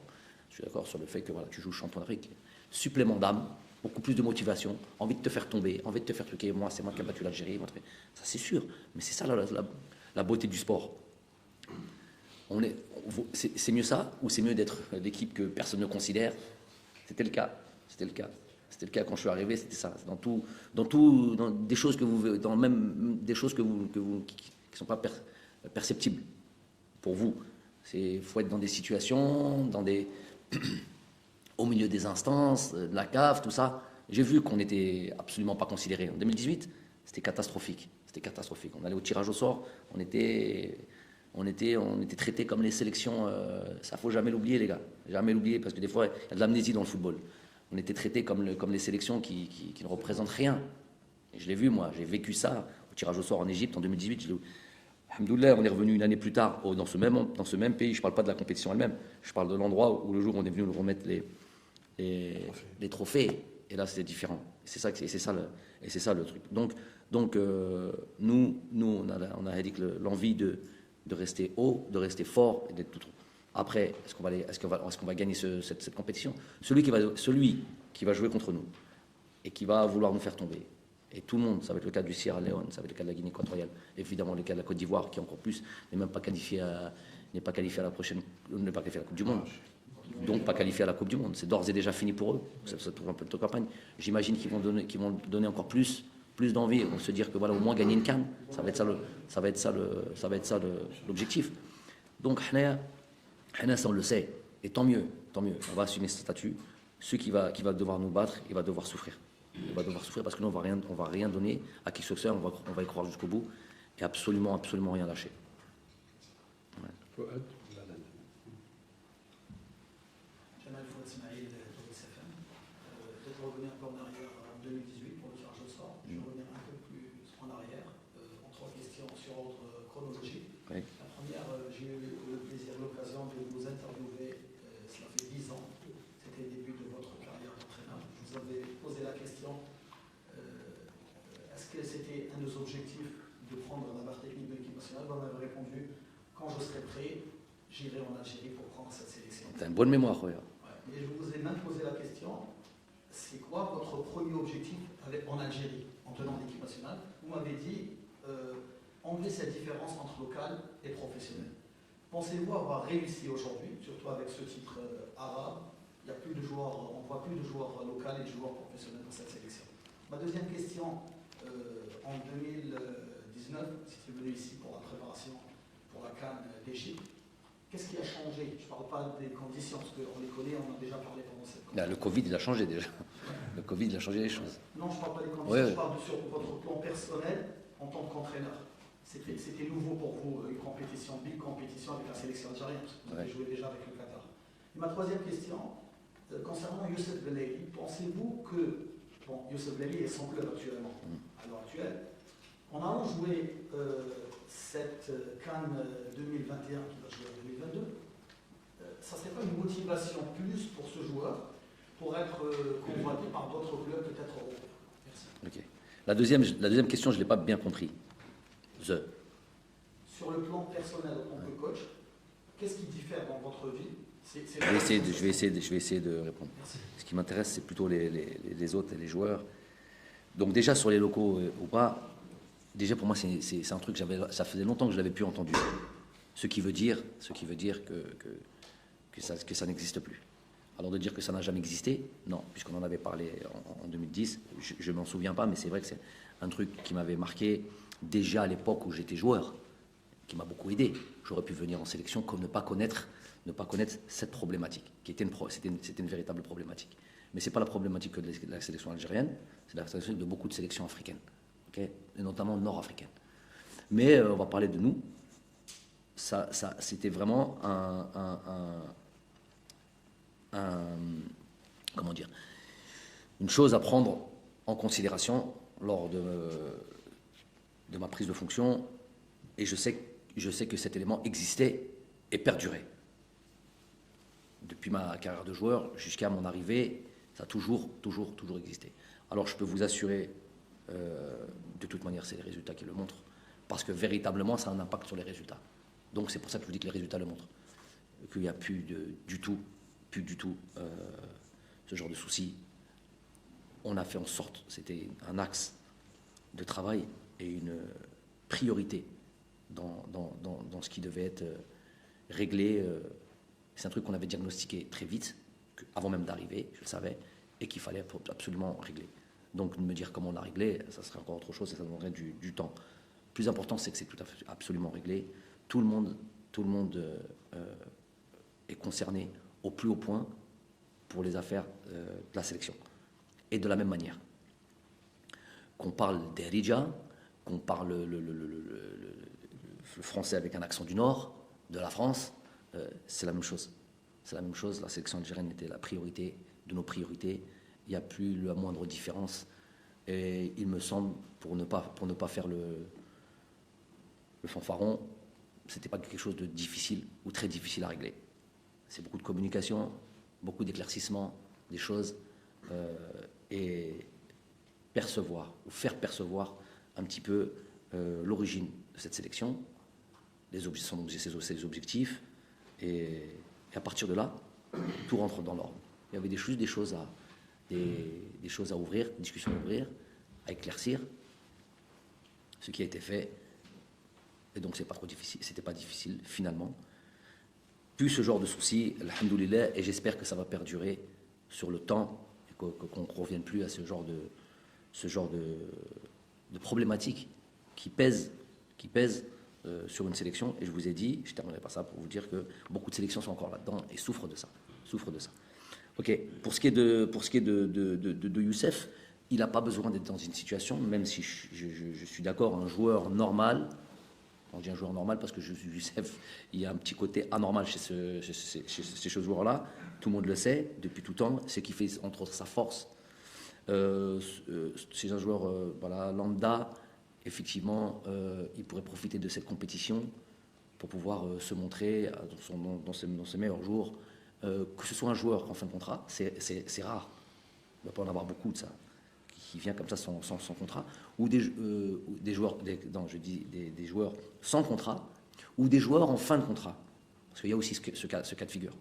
sur le fait que voilà, tu joues champion d'Afrique. Supplément d'âme, beaucoup plus de motivation, envie de te faire tomber, envie de te faire truquer. Moi, c'est moi qui ai battu l'Algérie, ça c'est sûr, mais c'est ça la beauté du sport. C'est mieux ça, ou c'est mieux d'être l'équipe que personne ne considère? C'était le cas quand je suis arrivé, c'était ça. Dans des choses des choses qui sont pas perceptibles pour vous. Il faut être dans des situations, au milieu des instances, de la CAF, tout ça. J'ai vu qu'on n'était absolument pas considéré. En 2018, c'était catastrophique. On allait au tirage au sort, on était traités comme les sélections. Ça, faut jamais l'oublier, les gars. Jamais l'oublier, parce que des fois, il y a de l'amnésie dans le football. On était traités comme les sélections qui ne représentent rien. Et je l'ai vu, moi. J'ai vécu ça au tirage au sort en Égypte en 2018. Alhamdoulilah, on est revenu une année plus tard dans ce même pays. Je ne parle pas de la compétition elle-même. Je parle de l'endroit où le jour où on est venu nous remettre les trophées. Et là, c'était différent. Et c'est ça le truc. Donc nous, on a dit que l'envie de rester haut, de rester fort et d'être tout. Après, est-ce qu'on va gagner cette compétition? Celui qui va jouer contre nous et qui va vouloir nous faire tomber. Et tout le monde, ça va être le cas du Sierra Leone, ça va être le cas de la Guinée équatoriale, évidemment le cas de la Côte d'Ivoire qui encore plus n'est pas qualifié à la Coupe du Monde. Donc pas qualifié à la Coupe du Monde. C'est d'ores et déjà fini pour eux. Ça trouve un peu de campagne. J'imagine qu'ils vont donner encore plus d'envie. Ils vont se dire que voilà, au moins gagner une CAN, ça va être ça l'objectif. Donc Hana, ça on le sait. Et tant mieux. On va assumer ce statut. Celui qui va devoir nous battre, il va devoir souffrir. Parce que nous, on va rien donner à qui que ce soit. On va y croire jusqu'au bout et absolument rien lâcher. Ouais. Peut-être revenir un peu en arrière en 2018 pour le tirage au sort. Je vais revenir un peu plus en arrière en 3 questions sur ordre chronologique. Oui. La première, j'ai eu le plaisir, l'occasion de vous interviewer, cela fait 10 ans, c'était le début de votre carrière d'entraîneur. Je vous avais posé la question, est-ce que c'était un des objectifs de prendre la barre technique de l'équipe nationale? Vous m'avez répondu, quand je serai prêt, j'irai en Algérie pour prendre cette sélection. T'as une bonne mémoire, Roya. Et je vous ai même posé la question, c'est quoi votre premier objectif en Algérie, en tenant l'équipe nationale? Vous m'avez dit, enlever cette différence entre local et professionnel. Pensez-vous avoir réussi aujourd'hui, surtout avec ce titre arabe? Il y a plus de joueurs, on voit plus de joueurs locaux et de joueurs professionnels dans cette sélection. Ma deuxième question, en 2019, si tu es venu ici pour la préparation pour la CAN d'Égypte, qu'est-ce qui a changé? Je ne parle pas des conditions, parce qu'on les connaît, on en a déjà parlé pendant cette conférence. Le Covid, il a changé déjà. Le Covid, il a changé les choses. Non, je ne parle pas des conditions, je parle sur votre plan personnel en tant qu'entraîneur. C'était nouveau pour vous, une compétition, big compétition avec la sélection algérienne, parce que vous avez joué déjà avec le Qatar. Et ma troisième question, concernant Youssef Belaïli, pensez-vous que, bon, Youssef Belaïli est sans club actuellement, à l'heure actuelle, en allant jouer cette CAN 2021 qui va jouer en 2022, ça ne serait pas une motivation plus pour ce joueur pour être convoité par d'autres clubs peut-être européens? Merci. Ok. La deuxième question, je ne l'ai pas bien compris. Sur le plan personnel en tant que coach, qu'est-ce qui diffère dans votre vie? Je vais essayer de répondre. Merci. Ce qui m'intéresse, c'est plutôt les autres et les joueurs. Donc déjà sur les locaux ou pas, déjà pour moi c'est un truc, ça faisait longtemps que je l'avais plus entendu. Ce qui veut dire que ça n'existe plus. Alors de dire que ça n'a jamais existé, non, puisqu'on en avait parlé en 2010, je m'en souviens pas, mais c'est vrai que c'est un truc qui m'avait marqué déjà à l'époque où j'étais joueur, qui m'a beaucoup aidé. J'aurais pu venir en sélection comme ne pas connaître cette problématique, qui était c'était une véritable problématique. Mais c'est pas la problématique que de la sélection algérienne, c'est la sélection de beaucoup de sélections africaines, okay, et notamment nord-africaines. Mais on va parler de nous. Ça c'était vraiment comment dire, une chose à prendre en considération lors de ma prise de fonction, et je sais que cet élément existait et perdurait. Depuis ma carrière de joueur jusqu'à mon arrivée, ça a toujours existé. Alors je peux vous assurer, de toute manière c'est les résultats qui le montrent, parce que véritablement ça a un impact sur les résultats. Donc c'est pour ça que je vous dis que les résultats le montrent, qu'il n'y a plus du tout ce genre de soucis. On a fait en sorte, c'était un axe de travail et une priorité dans ce qui devait être réglé. C'est un truc qu'on avait diagnostiqué très vite, avant même d'arriver, je le savais, et qu'il fallait absolument régler. Donc, me dire comment on l'a réglé, ça serait encore autre chose et ça demanderait du temps. Le plus important, c'est que c'est absolument réglé. Tout le monde est concerné au plus haut point pour les affaires de la sélection. Et de la même manière, qu'on parle d'Erija, qu'on parle le français avec un accent du Nord, de la France, c'est la même chose. C'est la même chose. La sélection algérienne était la priorité de nos priorités. Il n'y a plus la moindre différence. Et il me semble, pour ne pas faire le fanfaron, c'était pas quelque chose de difficile ou très difficile à régler. C'est beaucoup de communication, beaucoup d'éclaircissement des choses et percevoir ou faire percevoir un petit peu l'origine de cette sélection, ses objectifs, et à partir de là, tout rentre dans l'ordre. Il y avait des choses à ouvrir, des discussions à ouvrir, à éclaircir, ce qui a été fait, et donc c'était pas difficile finalement. Plus ce genre de soucis, alhamdoulilah, et j'espère que ça va perdurer sur le temps, et qu'on ne revienne plus à ce genre de problématiques qui pèsent sur une sélection. Et je vous ai dit, je ne terminerai pas ça pour vous dire que beaucoup de sélections sont encore là-dedans et souffrent de ça. Ok, pour ce qui est de Youssef, il n'a pas besoin d'être dans une situation, même si je suis d'accord, un joueur normal, on dit un joueur normal parce que Youssef, il y a un petit côté anormal chez ce joueur-là, tout le monde le sait depuis tout temps, c'est qui fait entre autres sa force. C'est un joueur lambda, effectivement, il pourrait profiter de cette compétition pour pouvoir se montrer dans ses meilleurs jours. Que ce soit un joueur en fin de contrat, c'est rare. Il ne va pas en avoir beaucoup de ça, qui vient comme ça sans contrat, ou des joueurs sans contrat, ou des joueurs en fin de contrat. Parce qu'il y a aussi ce cas de figure.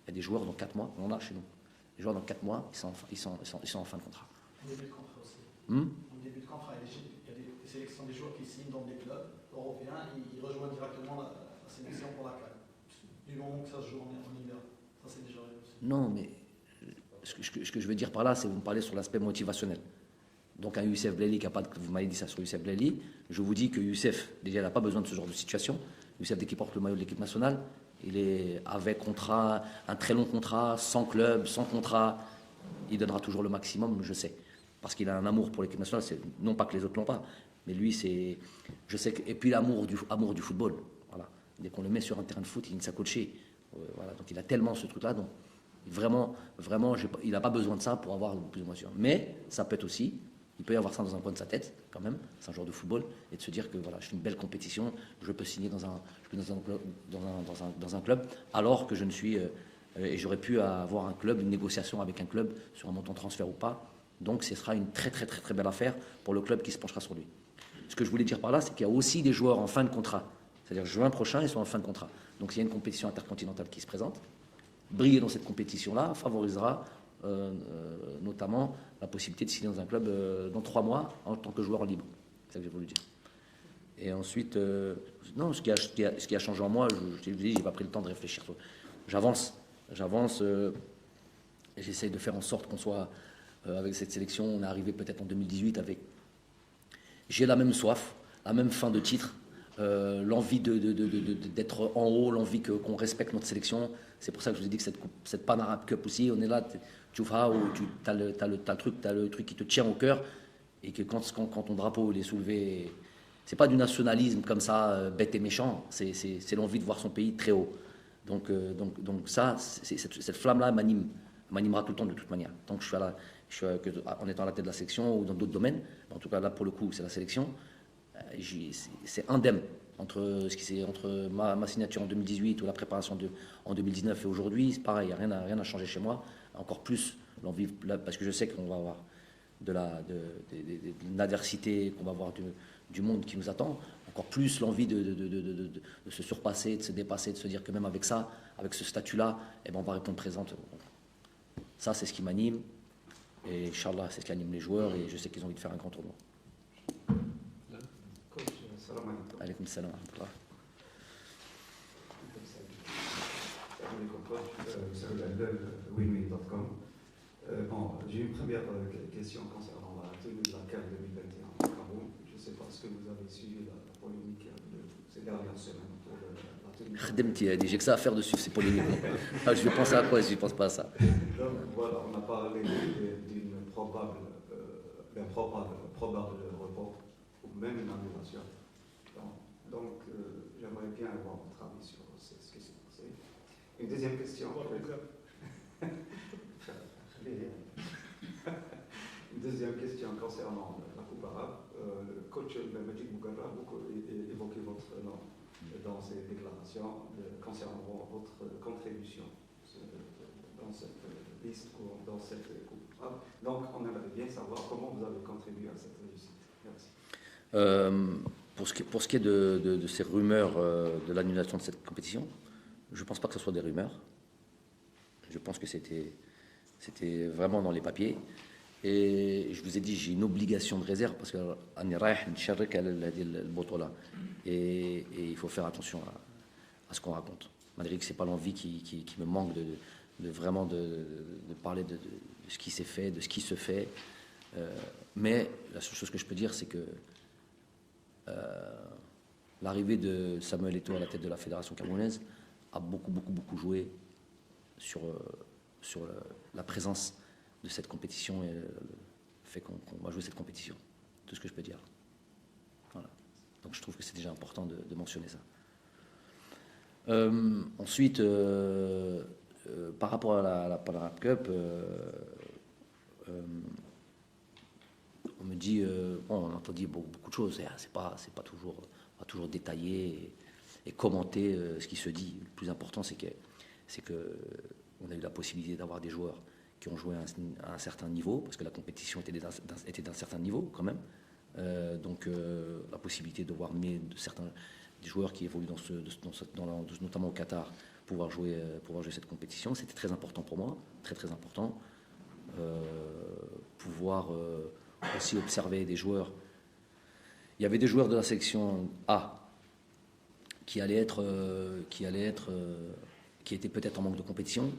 Il y a des joueurs dans 4 mois, on en a chez nous. Les joueurs dans 4 mois, ils sont en fin de contrat. En début de contrat aussi. En début de contrat, il y a des sélections des joueurs qui signent dans des clubs européens, ils rejoignent directement la sélection pour la CAN. Du moment que ça se joue en hiver. Ça, c'est déjà réussi. Non, mais ce que je veux dire par là, c'est que vous me parlez sur l'aspect motivationnel. Donc un Youssef Belaïli qui n'a pas de... Vous m'avez dit ça sur Youssef Belaïli. Je vous dis que Youssef, déjà, il n'a pas besoin de ce genre de situation. Youssef, dès qu'il porte le maillot de l'équipe nationale, il est avec contrat, un très long contrat, sans club, sans contrat. Il donnera toujours le maximum, je sais. Parce qu'il a un amour pour l'équipe nationale. Non pas que les autres l'ont pas, mais lui, c'est... Je sais que... Et puis l'amour du football. Voilà. Dès qu'on le met sur un terrain de foot, il est coaché. Voilà, donc il a tellement ce truc-là, donc vraiment, il n'a pas besoin de ça pour avoir plus d'émotion. Mais ça peut être aussi, il peut y avoir ça dans un coin de sa tête, quand même, c'est un joueur de football, et de se dire que voilà, je fais une belle compétition, je peux signer dans un club, alors que je ne suis, et j'aurais pu avoir un club, une négociation avec un club sur un montant de transfert ou pas. Donc ce sera une très très très très belle affaire pour le club qui se penchera sur lui. Ce que je voulais dire par là, c'est qu'il y a aussi des joueurs en fin de contrat. C'est-à-dire juin prochain, ils sont en fin de contrat. Donc s'il y a une compétition intercontinentale qui se présente, briller dans cette compétition-là favorisera notamment la possibilité de signer dans un club dans 3 mois en tant que joueur libre. C'est ça que j'ai voulu dire. Et ensuite, non, ce qui a changé en moi, je vous dis, j'ai pas pris le temps de réfléchir. J'avance, et j'essaye de faire en sorte qu'on soit avec cette sélection. On est arrivé peut-être en 2018 avec. J'ai la même soif, la même faim de titre, l'envie d'être en haut, l'envie qu'on respecte notre sélection. C'est pour ça que je vous ai dit que cette Pan Arab Cup aussi, on est là, tu vois, où tu as le truc qui te tient au cœur, et que quand ton drapeau il est soulevé, c'est pas du nationalisme comme ça, bête et méchant, c'est l'envie de voir son pays très haut. Donc ça, cette flamme-là m'animera tout le temps de toute manière. Donc je suis là, en étant à la tête de la sélection ou dans d'autres domaines, en tout cas là pour le coup c'est la sélection, c'est indemne entre ma signature en 2018 ou la préparation en 2019 et aujourd'hui. C'est pareil, rien n'a changé chez moi. Encore plus l'envie, parce que je sais qu'on va avoir de l'adversité, qu'on va avoir du monde qui nous attend. Encore plus l'envie de se surpasser, de se dépasser, de se dire que même avec ça, avec ce statut-là, eh ben on va répondre présente. Ça, c'est ce qui m'anime. Et Inch'Allah, c'est ce qui anime les joueurs. Et je sais qu'ils ont envie de faire un grand tournoi. Alaykoum salam wa rahmatullah. Bon, j'ai une première question concernant la tenue de la CAN 2021 au Cameroun. Je ne sais pas ce que vous avez suivi la polémique de ces dernières semaines autour de la tenue. Khademti a dit, j'ai que ça à faire dessus, c'est polémique. Je vais penser à quoi si je ne pense pas à ça? Donc voilà, on a parlé d'un probable report ou même une annulation. Donc j'aimerais bien avoir votre avis sur ce qui s'est passé. Une deuxième question. Une deuxième question concernant la Coupe arabe. Le coach Majid Boukhara a beaucoup évoqué votre nom dans ses déclarations concernant votre contribution dans cette liste ou dans cette Coupe arabe. Donc on aimerait bien savoir comment vous avez contribué à cette réussite. Merci. Pour ce qui est de ces rumeurs de l'annulation de cette compétition, je ne pense pas que ce soit des rumeurs. Je pense que c'était vraiment dans les papiers. Et je vous ai dit, j'ai une obligation de réserve parce que et il faut faire attention à ce qu'on raconte. Malgré que ce n'est pas l'envie qui me manque de vraiment de parler de ce qui s'est fait, de ce qui se fait. Mais la seule chose que je peux dire, c'est que l'arrivée de Samuel Eto'o à la tête de la fédération camerounaise a beaucoup joué sur la présence de cette compétition et le fait qu'on va jouer cette compétition. Tout ce que je peux dire. Voilà. Donc je trouve que c'est déjà important de mentionner ça. Ensuite, par rapport à la Pan Arab Cup, on me dit, on entend dire beaucoup de choses. C'est pas toujours, on va toujours détailler et commenter ce qui se dit. Le plus important, c'est que on a eu la possibilité d'avoir des joueurs qui ont joué à un certain niveau, parce que la compétition était d'un certain niveau quand même. Donc la possibilité de voir des joueurs qui évoluent notamment au Qatar, pouvoir jouer cette compétition, c'était très important pour moi, très important. Pouvoir aussi observer des joueurs. Il y avait des joueurs de la sélection A qui étaient peut-être en manque de compétition,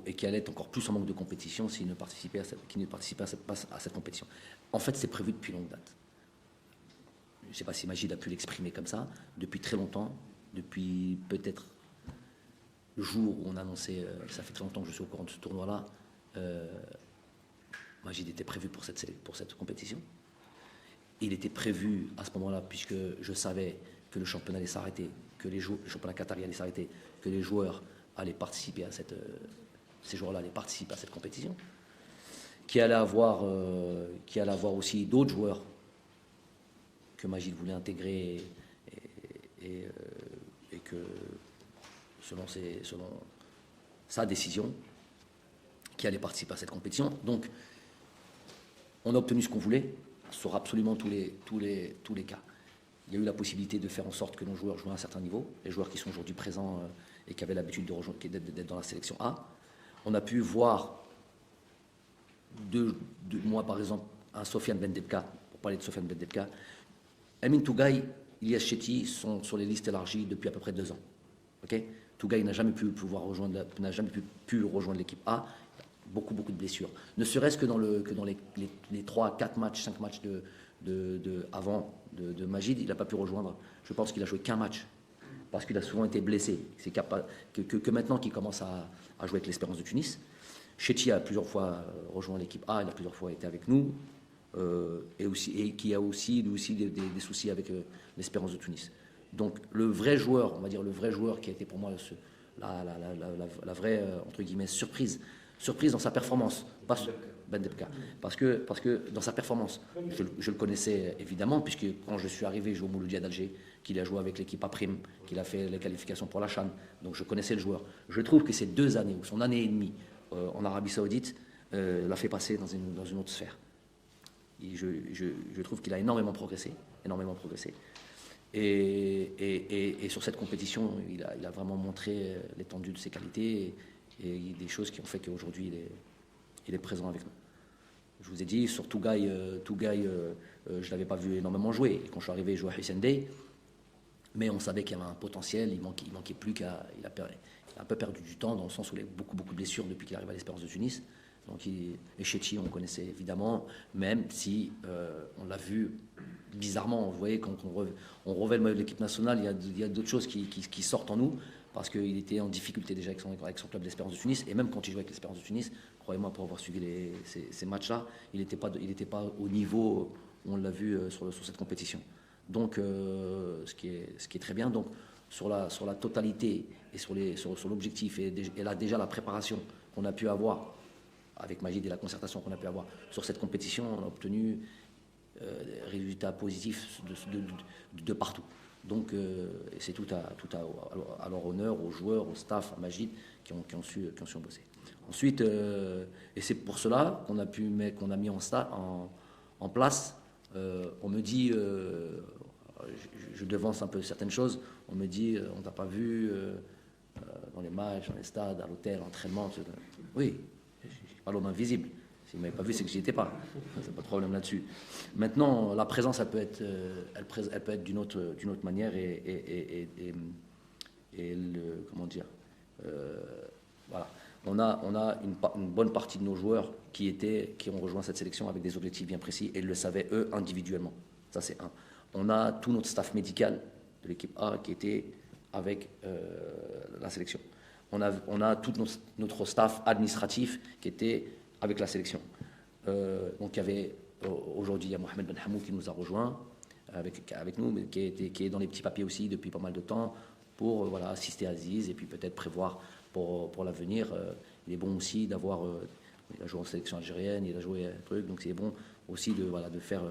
et qui allaient être encore plus en manque de compétition s'ils ne participaient à cette compétition. En fait, c'est prévu depuis longue date. Je ne sais pas si Majid a pu l'exprimer comme ça, depuis très longtemps, depuis peut-être le jour où on annonçait, ça fait très longtemps que je suis au courant de ce tournoi-là, Majid était prévu pour cette compétition. Il était prévu à ce moment-là, puisque je savais que le championnat allait s'arrêter, que le championnat qatari allait s'arrêter, que les joueurs allaient participer à ces joueurs-là allaient participer à cette compétition, qui allait avoir aussi d'autres joueurs que Majid voulait intégrer et que selon sa décision, qui allait participer à cette compétition. Donc, on a obtenu ce qu'on voulait sur absolument tous les cas. Il y a eu la possibilité de faire en sorte que nos joueurs jouent à un certain niveau, les joueurs qui sont aujourd'hui présents et qui avaient l'habitude d'être dans la sélection A. On a pu voir moi, par exemple, un Sofiane Bendebka, pour parler de Sofiane Bendebka, Amin Tougaï, Ilyas Chetty sont sur les listes élargies depuis à peu près 2 ans. Okay, Tougaï n'a jamais pu rejoindre l'équipe A. Beaucoup de blessures. Ne serait-ce que dans les 3, 4 matchs, 5 matchs avant de Majid, il n'a pas pu rejoindre. Je pense qu'il a joué qu'un match parce qu'il a souvent été blessé. C'est que maintenant qu'il commence à jouer avec l'Espérance de Tunis. Chetty a plusieurs fois rejoint l'équipe A, il a plusieurs fois été avec nous et qui a aussi lui aussi des soucis avec l'Espérance de Tunis. Donc le vrai joueur, on va dire le vrai joueur qui a été pour moi la vraie entre guillemets surprise dans sa performance, pas Bendebka, parce que dans sa performance, je le connaissais évidemment puisque quand je suis arrivé, je jouais au Mouloudia d'Alger, qu'il a joué avec l'équipe A prime, qu'il a fait les qualifications pour la CHAN, donc je connaissais le joueur. Je trouve que ces 2 années ou son année et demie en Arabie Saoudite l'a fait passer dans une autre sphère. Et je trouve qu'il a énormément progressé. Et sur cette compétition, il a vraiment montré l'étendue de ses qualités et des choses qui ont fait qu'aujourd'hui il est présent avec nous. Je vous ai dit, sur Tougaï, je ne l'avais pas vu énormément jouer. Et quand je suis arrivé, il jouait à Hussein Dey, mais on savait qu'il y avait un potentiel, il manquait plus qu'à... Il a un peu perdu du temps dans le sens où il a eu beaucoup de blessures depuis qu'il arrive à l'Espérance de Tunis. Donc, et Chetty, on le connaissait évidemment, même si on l'a vu bizarrement. Vous voyez, quand on revêt le maillot de l'équipe nationale, il y a d'autres choses qui sortent en nous, parce qu'il était en difficulté déjà avec son club l'Espérance de Tunis, et même quand il jouait avec l'Espérance de Tunis, croyez-moi, pour avoir suivi ces matchs-là, il n'était pas au niveau où on l'a vu sur cette compétition. Donc, ce qui est très bien. Donc, sur la totalité et sur l'objectif et là déjà la préparation qu'on a pu avoir avec Majid et la concertation qu'on a pu avoir sur cette compétition, on a obtenu des résultats positifs de partout. Donc c'est tout à leur honneur, aux joueurs, au staff, à Majid qui ont su bosser. Ensuite, et c'est pour cela qu'on a mis en place, on me dit, je devance un peu certaines choses, on me dit, on t'a pas vu dans les matchs, dans les stades, à l'hôtel, l'entraînement. Oui, je suis pas l'homme invisible. Si vous ne m'avez pas vu, c'est que j'y étais pas. C'est pas de problème là-dessus. Maintenant, la présence, elle peut être d'une autre manière et comment dire. Voilà. On a une bonne partie de nos joueurs qui ont rejoint cette sélection avec des objectifs bien précis et ils le savaient eux individuellement. Ça c'est un. On a tout notre staff médical de l'équipe A qui était avec la sélection. On a tout notre staff administratif qui était avec la sélection. Donc il y avait aujourd'hui il y a Mohamed Ben Hamou qui nous a rejoint avec nous, mais qui est dans les petits papiers aussi depuis pas mal de temps pour assister à Aziz et puis peut-être prévoir pour l'avenir. Il est bon aussi d'avoir, il a joué en sélection algérienne, il a joué un truc, donc c'est bon aussi de faire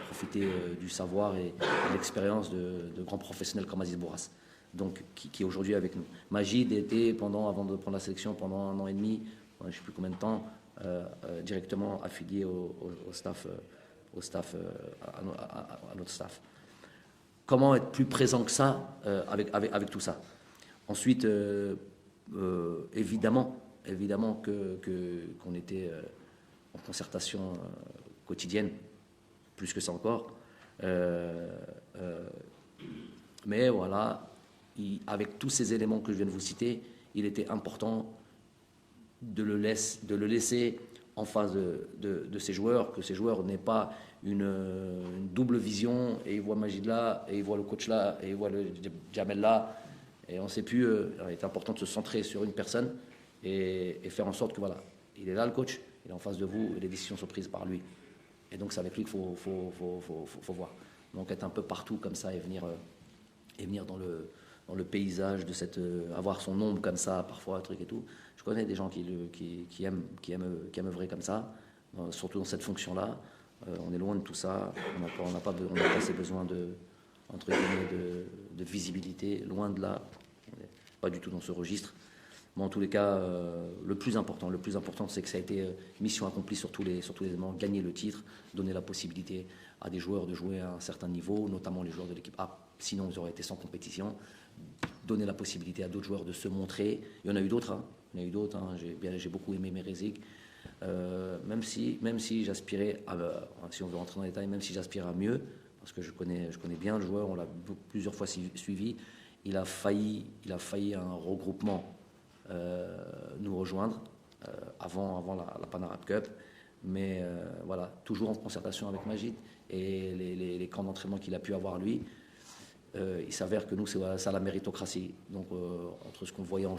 profiter du savoir et de l'expérience de grands professionnels comme Aziz Bourras, donc qui est aujourd'hui avec nous. Majid était avant de prendre la sélection pendant 1 an et demi, je ne sais plus combien de temps, directement affilié au staff, à notre staff. Comment être plus présent que ça avec tout ça? Ensuite, évidemment qu'on était en concertation quotidienne, plus que ça encore. Mais voilà, avec tous ces éléments que je viens de vous citer, il était important de le laisser en face de ces joueurs, que ces joueurs n'aient pas une double vision, et ils voient Majid là, et ils voient le coach là, et ils voient le Jamel là, et on ne sait plus. Il est important de se centrer sur une personne et faire en sorte que voilà, il est là le coach, il est en face de vous, et les décisions sont prises par lui. Et donc c'est avec lui qu'il faut voir. Donc être un peu partout comme ça et venir dans le paysage de cette avoir son ombre comme ça parfois, truc et tout. Je connais des gens qui aiment œuvrer comme ça, surtout dans cette fonction-là. On est loin de tout ça. On n'a pas ces besoins de entre guillemets de visibilité, loin de là. On n'est pas du tout dans ce registre. Mais en tous les cas, le plus important, c'est que ça a été mission accomplie sur tous les éléments, gagner le titre, donner la possibilité à des joueurs de jouer à un certain niveau, notamment les joueurs de l'équipe A, sinon ils auraient été sans compétition, donner la possibilité à d'autres joueurs de se montrer. Il y en a eu d'autres, J'ai beaucoup aimé Merezik, même si j'aspirais, si on veut rentrer dans les détails, même si j'aspirais à mieux, parce que je connais bien le joueur, on l'a plusieurs fois suivi, il a failli un regroupement nous rejoindre avant la Pan Arab Cup, mais voilà, toujours en concertation avec Majid et les camps d'entraînement qu'il a pu avoir lui. Il s'avère que nous, c'est ça la méritocratie. Donc entre ce qu'on voyait en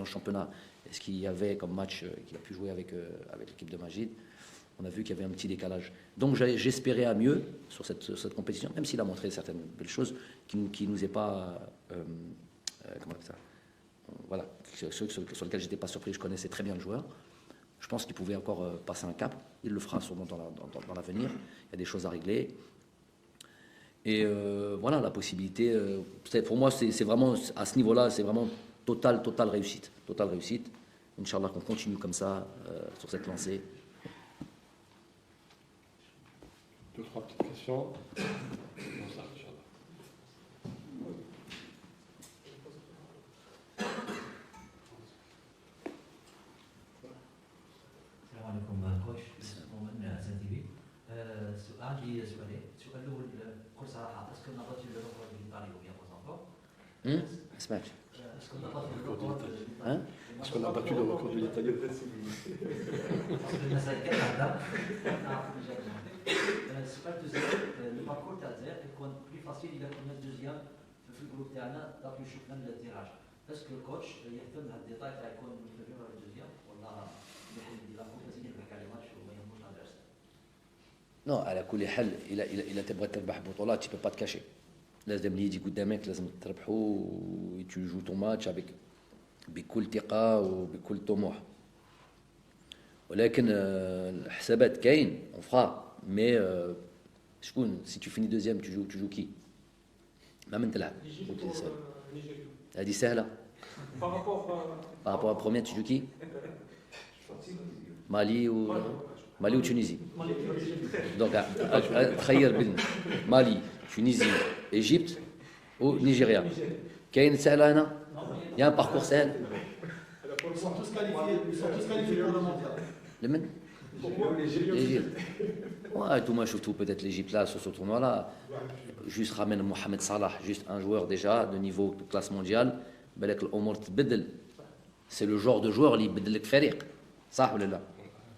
championnat et ce qu'il y avait comme match qu'il a pu jouer avec l'équipe de Majid, on a vu qu'il y avait un petit décalage. Donc j'espérais à mieux sur cette compétition, même s'il a montré certaines belles choses qui nous est pas comment ça. Voilà, sur lequel j'étais pas surpris, je connaissais très bien le joueur. Je pense qu'il pouvait encore passer un cap. Il le fera sûrement dans l'avenir. Il y a des choses à régler. Et voilà, la possibilité. Pour moi, c'est vraiment à ce niveau-là, c'est vraiment totale réussite. Totale réussite. Inch'Allah qu'on continue comme ça sur cette lancée. 2-3 petites questions. سمعت Est-ce qu'on a battu le record de l'Italie? السؤال الثاني الباركور تاع الجزائر يكون بلي فاسيل اذا كنا دوزيام في الجروب تاعنا دونك يشوفنا من التيراج باسكو الكوتش يهتم بهذا الديتاي تاع يكون متفرغ ولا دوزيام ولا يحل يدير لا لازم يربح على ماتش وما يهموش الادرس. Non, على كل حال إلا تبغى تربح بطولات tu peux pas te cacher. لازم اللي يجي قدامك لازم تربحوا و tu joues ton match avec بكل ثقة وبكل طموح. ولكن الحسابات كاين on fera mais شكون si tu finis deuxième tu joues qui؟ ما من تلعب. هذه سهلة. Par rapport à première tu joues qui؟ Mali ou Tunisie. Donc تخير بين Mali, Tunisie, Égypte ou Nigeria. كاين سهلة هنا؟ Il y a un parcours سهل. Ils sont tous qualifiés pour le mondial. لمن؟ l'Égypte. Ouais, tout moi surtout peut-être l'Égypte là sur ce tournoi là. Juste ramène Mohamed Salah, juste un joueur déjà de niveau de classe mondiale. بالك الأمور تبدل. C'est le genre de joueur اللي يبدل لك فريق. صح ولا لا؟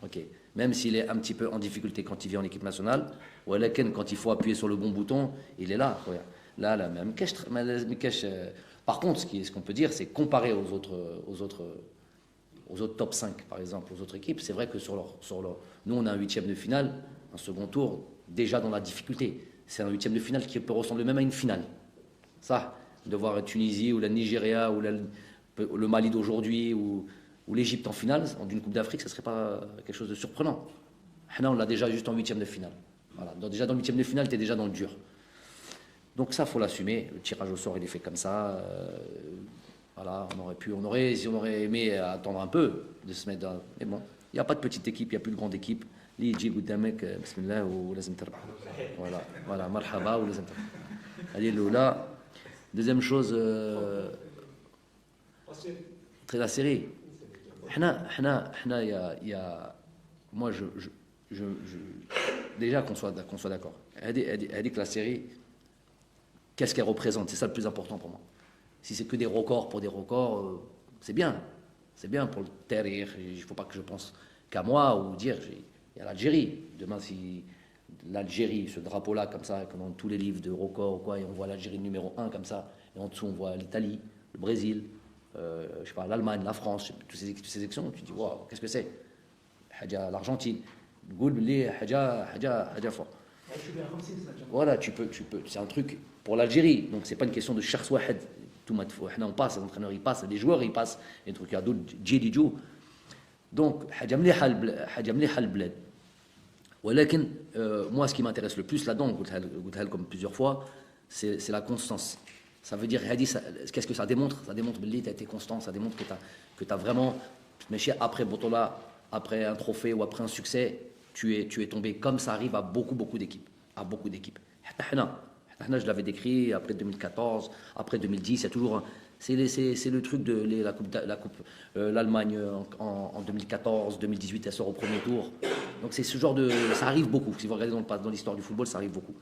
OK. Même s'il est un petit peu en difficulté quand il vient en équipe nationale, ولكن quand il faut appuyer sur le bon bouton, il est là. Là même par contre ce qu'on peut dire c'est comparer aux autres top 5 par exemple, aux autres équipes, c'est vrai que sur leur nous on a un huitième de finale, un second tour déjà dans la difficulté. C'est un huitième de finale qui peut ressembler même à une finale. Ça, de voir la Tunisie ou la Nigeria ou le Mali d'aujourd'hui ou l'Égypte en finale d'une Coupe d'Afrique, ça serait pas quelque chose de surprenant. Là, on l'a déjà juste en huitième de finale. Voilà. Donc, déjà dans le huitième de finale, tu es déjà dans le dur. Donc ça, faut l'assumer. Le tirage au sort, il est fait comme ça. Voilà, on aurait aimé attendre un peu de se mettre dans... Mais bon, il n'y a pas de petite équipe, il n'y a plus de grande équipe. Li yji قدامك بسم الله ولازم تربح. Voilà, marhaba ولازم تربح. Allez, Lola. Deuxième chose, très la série. Moi, déjà qu'on soit d'accord. Elle dit que la série, qu'est-ce qu'elle représente? C'est ça le plus important pour moi. Si c'est que des records pour des records, c'est bien. C'est bien pour le terrir. Il ne faut pas que je pense qu'à moi ou dire, il y a l'Algérie. Demain, si l'Algérie, ce drapeau-là, comme ça, comme dans tous les livres de records ou quoi, et on voit l'Algérie numéro 1 comme ça, et en dessous, on voit l'Italie, le Brésil, je sais pas, l'Allemagne, la France, toutes ces sections, tu dis, waouh, qu'est-ce que c'est? L'Argentine. Voilà, tu peux, c'est un truc pour l'Algérie, donc c'est pas une question de cherche wahed on passe, les entraîneurs ils passent, les joueurs ils passent, et trucs, il y a d'autres جيل يجوا. Donc حاجة مليحة البلاد. ولكن moi ce qui m'intéresse le plus là-dedans, قلتها لكم plusieurs fois, c'est la constance. Ça veut dire, qu'est-ce que ça démontre? Ça démontre que tu as été constant, ça démontre que tu as vraiment, mais après Botola, après un trophée ou après un succès, tu es tombé, comme ça arrive à beaucoup d'équipes. À beaucoup d'équipes. Je l'avais décrit après 2014, après 2010, il y a toujours. C'est le truc de la coupe l'Allemagne en 2014, 2018, elle sort au premier tour. Donc c'est ce genre de. Ça arrive beaucoup. Si vous regardez dans l'histoire du football, ça arrive beaucoup.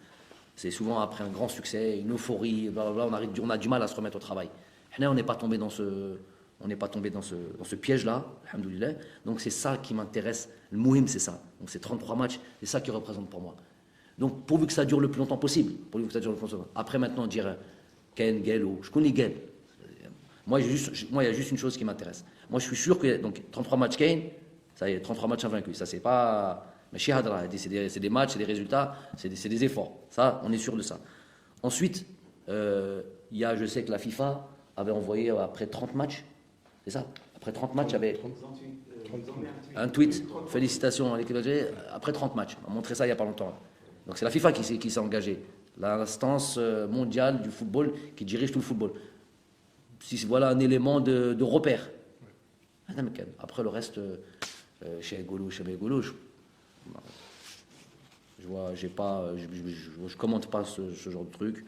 C'est souvent après un grand succès, une euphorie, blablabla, on a du mal à se remettre au travail. On n'est pas tombé dans ce piège-là, alhamdoulilah. Donc c'est ça qui m'intéresse. Le mouhim, c'est ça. Donc c'est 33 matchs, c'est ça qui représente pour moi. Donc pourvu que ça dure le plus longtemps possible. Après maintenant, dire Ken, Gelo, je connais Gel. Moi, il y a juste une chose qui m'intéresse. Moi, je suis sûr que donc 33 matchs Ken, ça y est, 33 matchs invaincus. Ça, c'est pas. Mais c'est des matchs, c'est des résultats, c'est des efforts. Ça, on est sûr de ça. Ensuite, je sais que la FIFA avait envoyé après 30 matchs, c'est ça? Après 30 matchs, il y avait un tweet. Félicitations à l'équipe d'Algérie. Après 30 matchs. On a montré ça il n'y a pas longtemps. Donc c'est la FIFA qui s'est engagée. L'instance mondiale du football qui dirige tout le football. Voilà un élément de repère. Après le reste, chez Golo, je commente pas ce genre de truc.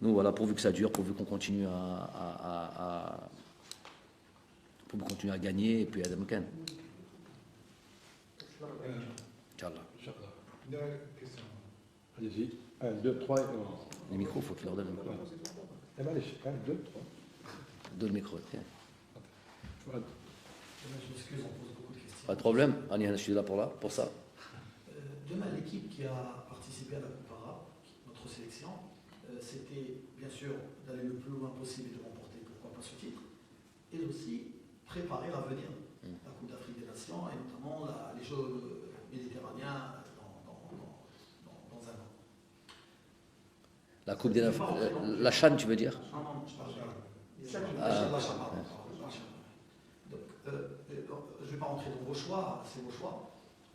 Nous, voilà, pourvu que ça dure, pourvu qu'on continue à gagner, et puis à Adam Khan. Inch'Allah. Une question. Allez-y. 1, 2, 3 et 11. Les micros, il faut qu'ils leur donnent le micro. 1, 2, 3. Donne le micro, tiens. Je m'excuse, on pose beaucoup de questions. Pas de problème, Annie, je suis là pour ça. Demain, l'équipe qui a participé à la Coupe arabe, notre sélection, c'était bien sûr d'aller le plus loin possible et de remporter, pourquoi pas ce titre, et aussi préparer l'avenir, la Coupe d'Afrique des Nations et notamment les Jeux méditerranéens dans un an. La Coupe des Nations, la CHAN, tu veux dire? Non, je parle de la CHAN, pardon. Donc, je ne vais pas rentrer dans vos choix, c'est vos choix.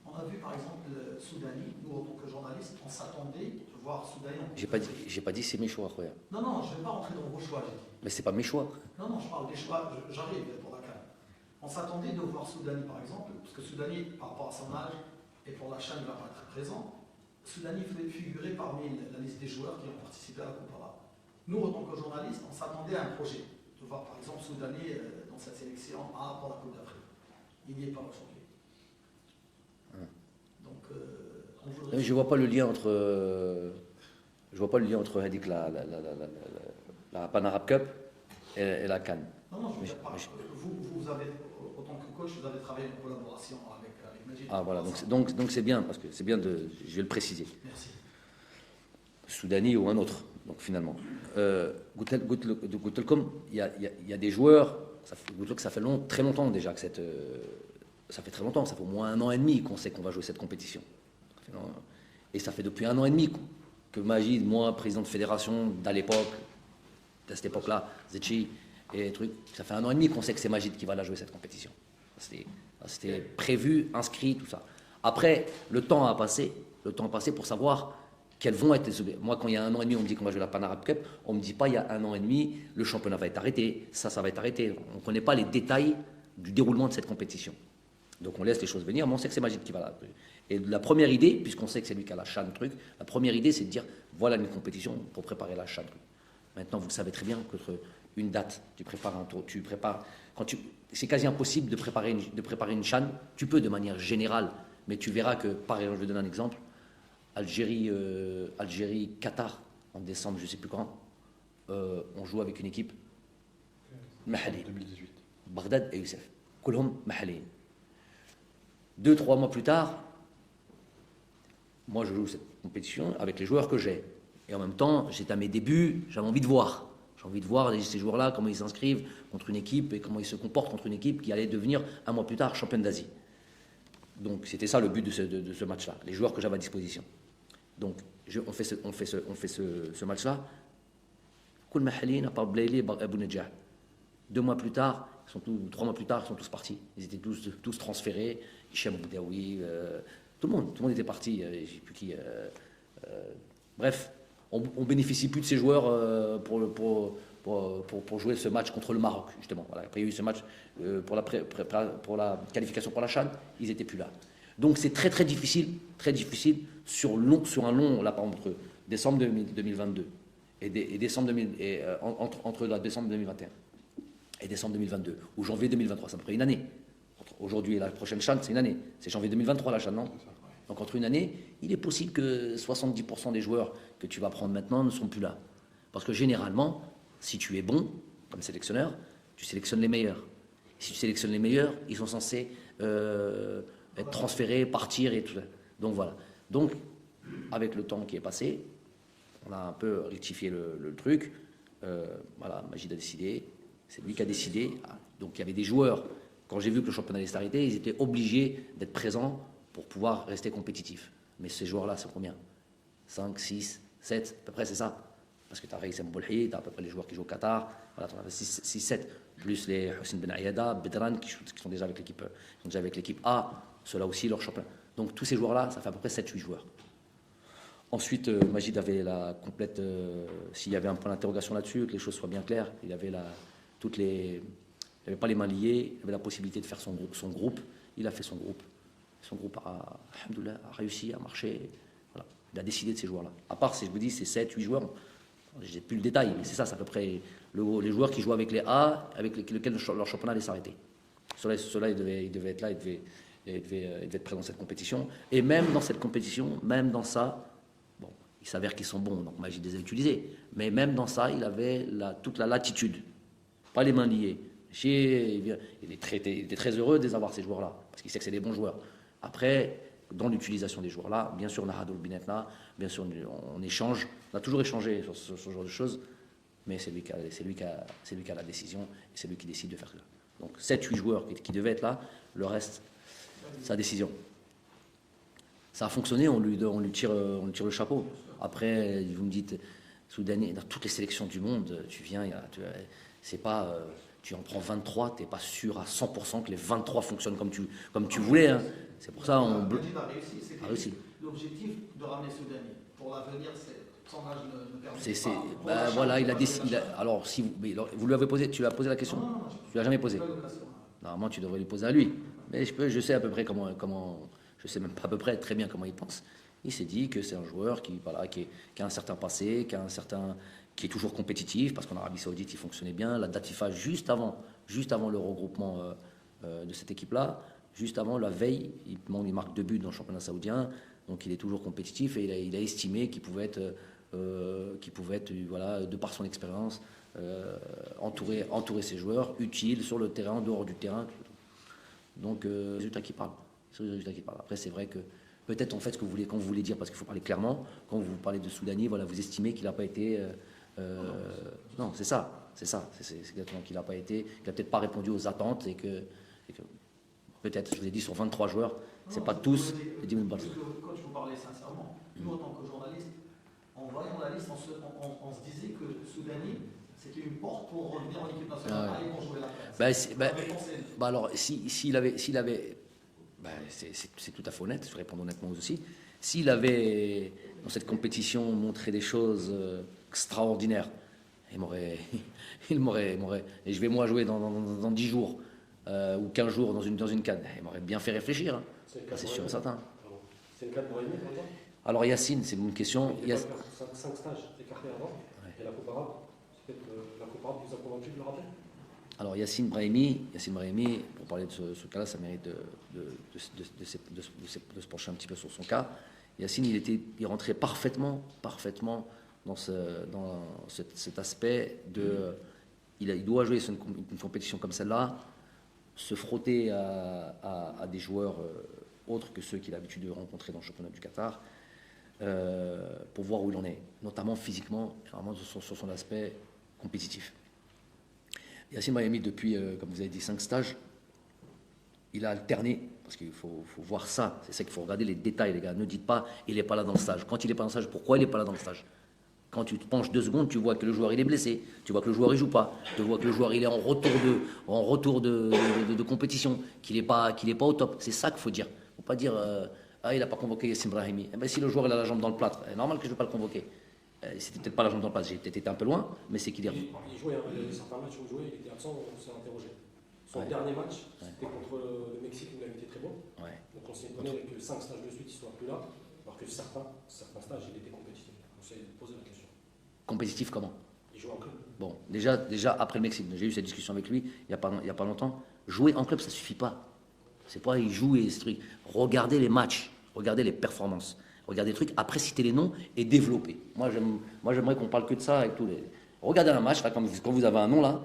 On a vu par exemple Soudani, nous en tant que journalistes, on s'attendait de voir Soudani en J'ai pas dit c'est mes choix, Khoya. Non, je ne vais pas rentrer dans vos choix, j'ai dit. Mais c'est pas mes choix. Non, je parle des choix, j'arrive pour la CAN. On s'attendait de voir Soudani par exemple, parce que Soudani, par rapport à son âge, et pour la chaîne, il ne va pas être présent. Soudani figurait parmi la liste des joueurs qui ont participé à la Coupe arabe. Nous, en tant que journalistes, on s'attendait à un projet, de voir par exemple Soudani dans cette sélection A pour la Coupe d'Afrique. Il n'y est pas aujourd'hui. Donc, on voudrait... Je vois pas le lien entre Hadik, la Pan Arab Cup et la CAN. Non, je ne pas. Vous avez, en tant que coach, vous avez travaillé en collaboration avec Majid. Ah voilà, donc c'est bien, parce que c'est bien je vais le préciser. Merci. Soudani ou un autre, donc finalement. Goutelkom, il y a des joueurs, ça fait très longtemps déjà que ça fait très longtemps, ça fait au moins 1 an et demi qu'on sait qu'on va jouer cette compétition. Et ça fait depuis 1 an et demi que Majid, moi, président de fédération à cette époque-là, Zetchi et trucs, ça fait 1 an et demi qu'on sait que c'est Majid qui va la jouer cette compétition. C'était prévu, inscrit, tout ça. Après, le temps a passé pour savoir quels vont être les... Moi, quand il y a 1 an et demi, on me dit qu'on va jouer la Pan Arab Cup, on ne me dit pas il y a 1 an et demi, le championnat va être arrêté, ça va être arrêté. On ne connaît pas les détails du déroulement de cette compétition. Donc on laisse les choses venir, mais on sait que c'est Majid qui va là. Et la première idée, puisqu'on sait que c'est lui qui a la CHAN truc, la première idée c'est de dire voilà une compétition pour préparer la CHAN. Maintenant vous le savez très bien qu'entre une date, tu prépares un tour, c'est quasi impossible de préparer une CHAN. Tu peux de manière générale, mais tu verras que, par exemple, je vais donner un exemple, Algérie-Qatar en décembre, je ne sais plus quand, on joue avec une équipe Mahali, 2018. Bagdad et Youssef, Kulhum Mahali. 2-3 mois plus tard, moi je joue cette compétition avec les joueurs que j'ai. Et en même temps, j'étais à mes débuts, j'avais envie de voir. J'ai envie de voir ces joueurs-là, comment ils s'inscrivent contre une équipe et comment ils se comportent contre une équipe qui allait devenir 1 mois plus tard championne d'Asie. Donc c'était ça le but de ce match-là, les joueurs que j'avais à disposition. Donc on fait ce match-là. Koul Mahalin, à part Blaili et Abou Nedjah. 2 mois plus tard, 3 mois plus tard, ils sont tous partis. Ils étaient tous transférés. Hicham Boudaoui, tout le monde était parti. Je ne sais plus qui. Bref, on ne bénéficie plus de ces joueurs pour jouer ce match contre le Maroc, justement. Voilà. Après, il y a eu ce match pour la qualification pour la CHAN, ils n'étaient plus là. Donc c'est très difficile sur un long, là par exemple, entre décembre 2022 et entre décembre 2021 et décembre 2022, ou janvier 2023, c'est à peu près une année. Aujourd'hui et la prochaine CHAN, c'est une année. C'est janvier 2023 la CHAN, non? Donc entre une année, il est possible que 70% des joueurs que tu vas prendre maintenant ne sont plus là. Parce que généralement, si tu es bon, comme sélectionneur, tu sélectionnes les meilleurs. Si tu sélectionnes les meilleurs, ils sont censés être transférés, partir et tout ça. Donc voilà. Donc, avec le temps qui est passé, on a un peu rectifié le truc. Voilà, Majid a décidé. C'est lui qui a décidé. Donc il y avait des joueurs, quand j'ai vu que le championnat allait s'arrêter, ils étaient obligés d'être présents pour pouvoir rester compétitifs. Mais ces joueurs-là, c'est combien? 5, 6, 7, à peu près, c'est ça. Parce que tu as Raïs Mboulhi, tu as à peu près les joueurs qui jouent au Qatar, voilà, tu en as 6, 7, plus les Hussein Ben Ayada, Bedran, qui sont déjà avec l'équipe A, ceux-là aussi, leur championnat. Donc tous ces joueurs-là, ça fait à peu près 7-8 joueurs. Ensuite, Majid avait la complète, s'il y avait un point d'interrogation là-dessus, que les choses soient bien claires, il avait il n'avait pas les mains liées, il avait la possibilité de faire son groupe, il a fait son groupe. Son groupe alhamdoulilah, a réussi, a marché. Voilà. Il a décidé de ces joueurs-là. À part, je vous dis, ces 7-8 joueurs, je n'ai plus le détail, mais c'est ça, c'est à peu près les joueurs qui jouent avec les A, avec lesquels leur championnat allait s'arrêter. Ceux-là, ils devaient être là, ils devaient être présents dans cette compétition. Et même dans cette compétition, même dans ça, bon, il s'avère qu'ils sont bons, donc Majid les a utilisés. Mais même dans ça, il avait toute la latitude, pas les mains liées. Il était très heureux de les avoir, ces joueurs-là, parce qu'il sait que c'est des bons joueurs. Après, dans l'utilisation des joueurs-là, bien sûr, on a Hadoul Binetna, bien sûr, on échange, on a toujours échangé sur ce genre de choses, mais c'est lui qui a la décision, et c'est lui qui décide de faire ça. Donc 7-8 joueurs qui devaient être là, le reste, sa décision. Ça a fonctionné, on lui tire le chapeau. Après, vous me dites, Soudanais, dans toutes les sélections du monde, tu viens, c'est pas... tu en prends 23, tu n'es pas sûr à 100% que les 23 fonctionnent comme tu voulais. Hein. C'est pour ça on réussi. L'objectif de ramener Soudani pour l'avenir, son âge ne permet pas. Voilà, il a décidé. Alors, si vous lui avez posé, tu lui as posé la question? Non, tu l'as jamais posé. Normalement, tu devrais lui poser à lui. Mais je sais à peu près comment, je sais même pas à peu près très bien comment il pense. Il s'est dit que c'est un joueur qui a un certain passé, qui est toujours compétitif, parce qu'en Arabie Saoudite, il fonctionnait bien. La date FIFA, juste avant le regroupement de cette équipe-là, juste avant, la veille, il marque 2 buts dans le championnat saoudien, donc il est toujours compétitif et il a estimé qu'il pouvait être, voilà, de par son expérience, entourer ses joueurs, utiles sur le terrain, en dehors du terrain. Donc, c'est le résultat qui parle. Après, c'est vrai que peut-être en fait quand vous voulez dire, parce qu'il faut parler clairement, quand vous parlez de Soudani, voilà, vous estimez qu'il n'a pas été... non, c'est exactement qu'il n'a pas été, qu'il n'a peut-être pas répondu aux attentes et que peut-être, je vous ai dit, sur 23 joueurs, c'est pas tous les 10 000 balles. Quand je vous parlais sincèrement, nous en tant que journalistes, en voyant la liste, on se disait que Soudani, c'était une porte pour revenir en équipe nationale et pour jouer la place. Alors, s'il avait c'est tout à fait honnête, je réponds honnêtement aussi, s'il avait, dans cette compétition, montré des choses extraordinaires, il m'aurait, et je vais moi jouer dans 10 jours, ou 15 jours dans une CAN, il m'aurait bien fait réfléchir, hein. C'est sûr et certain. C'est une 4 mois et demi pour toi? Alors Yacine, c'est une question... Il y a 5 stages écartés avant, et la Coupe arabe, c'est peut-être la Coupe arabe qui vous a convaincu de le rappeler? Alors Yacine Brahimi, pour parler de ce cas-là, ça mérite de se pencher un petit peu sur son cas. Yacine, il rentrait parfaitement dans cet aspect de... Il doit jouer sur une compétition comme celle-là, se frotter à des joueurs autres que ceux qu'il a l'habitude de rencontrer dans le championnat du Qatar, pour voir où il en est, notamment physiquement, vraiment sur son aspect compétitif. Yacine Brahimi, depuis, comme vous avez dit, 5 stages, il a alterné, parce qu'il faut voir ça, c'est ça qu'il faut regarder, les détails, les gars. Ne dites pas, il n'est pas là dans le stage. Quand il n'est pas dans le stage, pourquoi il n'est pas là dans le stage? Quand tu te penches 2 secondes, tu vois que le joueur il est blessé, tu vois que le joueur il joue pas, tu vois que le joueur il est en retour de compétition, qu'il est pas au top. C'est ça qu'il faut dire. Faut pas dire ah il a pas convoqué Yacine Brahimi. Eh ben, si le joueur il a la jambe dans le plâtre, c'est normal que je ne vais pas le convoquer. C'était peut-être pas la jambe dans le plâtre, j'ai peut-être été un peu loin, mais c'est qu'il est. Il jouait, hein, il y avait certains matchs où il jouait, il était absent, on s'est interrogé. Son dernier match, c'était contre le Mexique où il a été très bon. Ouais. Donc on s'est étonné que 5 stages de suite il soit plus là, alors que certains stages il était compétitif. On s'est posé la question. Compétitif comment? Il joue en club. Bon, déjà après le Mexique, j'ai eu cette discussion avec lui il y a pas longtemps. Jouer en club, ça suffit pas. C'est pas il joue et ce truc. Regardez les matchs, regardez les performances, regardez les trucs, après citer les noms et développer. Moi j'aimerais qu'on parle que de ça avec tous les. Regardez un match, là, quand vous avez un nom là,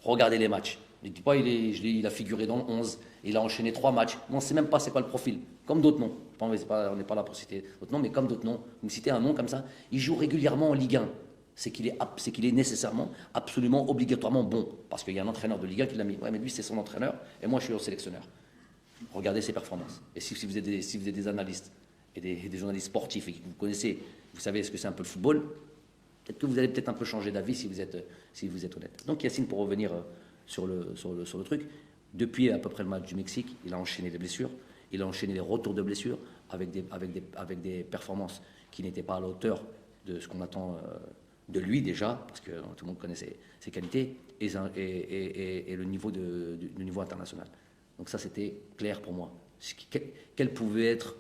regardez les matchs. Ne dites pas il a figuré dans le 11, il a enchaîné 3 matchs. Non, c'est même pas c'est quoi le profil. Comme d'autres noms. On n'est pas là pour citer d'autres noms, mais comme d'autres noms. Vous me citez un nom comme ça, il joue régulièrement en Ligue 1. C'est qu'il est nécessairement, absolument, obligatoirement bon. Parce qu'il y a un entraîneur de Ligue 1 qui l'a mis. Ouais, mais lui, c'est son entraîneur, et moi, je suis le sélectionneur. Regardez ses performances. Et si vous êtes des analystes et des journalistes sportifs et que vous connaissez, vous savez ce que c'est un peu le football, peut-être que vous allez peut-être un peu changer d'avis si vous êtes honnête. Donc Yacine, pour revenir sur le truc, depuis à peu près le match du Mexique, il a enchaîné les blessures, il a enchaîné les retours de blessures avec des performances qui n'étaient pas à la hauteur de ce qu'on attend de lui déjà, parce que tout le monde connaît ses qualités, et le niveau international. Donc ça, c'était clair pour moi. Quelle pouvait être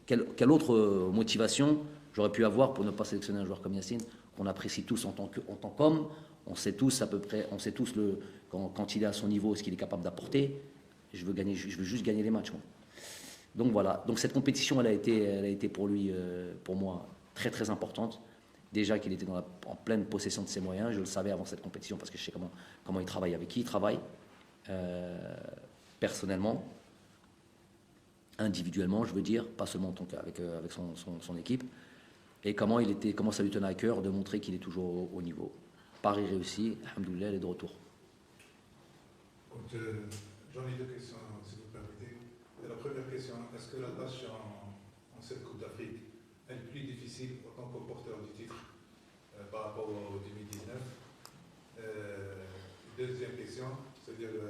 quelle autre motivation j'aurais pu avoir pour ne pas sélectionner un joueur comme Yacine, qu'on apprécie tous en tant qu'homme. On sait tous à peu près, quand il est à son niveau, ce qu'il est capable d'apporter. Je veux juste gagner les matchs. Moi. Donc voilà. Donc cette compétition, elle a été pour lui, pour moi, très très importante. Déjà qu'il était en pleine possession de ses moyens, je le savais avant cette compétition parce que je sais comment il travaille, avec qui il travaille, personnellement, individuellement, je veux dire, pas seulement en tant qu'avec son équipe, et comment ça lui tenait à cœur de montrer qu'il est toujours au niveau. Paris réussi, alhamdoulilah, elle est de retour. J'en ai 2 questions, si vous permettez. La première question, est-ce que la tâche en cette Coupe d'Afrique est plus difficile en tant que porteur du titre par rapport au 2019? Deuxième question, c'est-à-dire, M.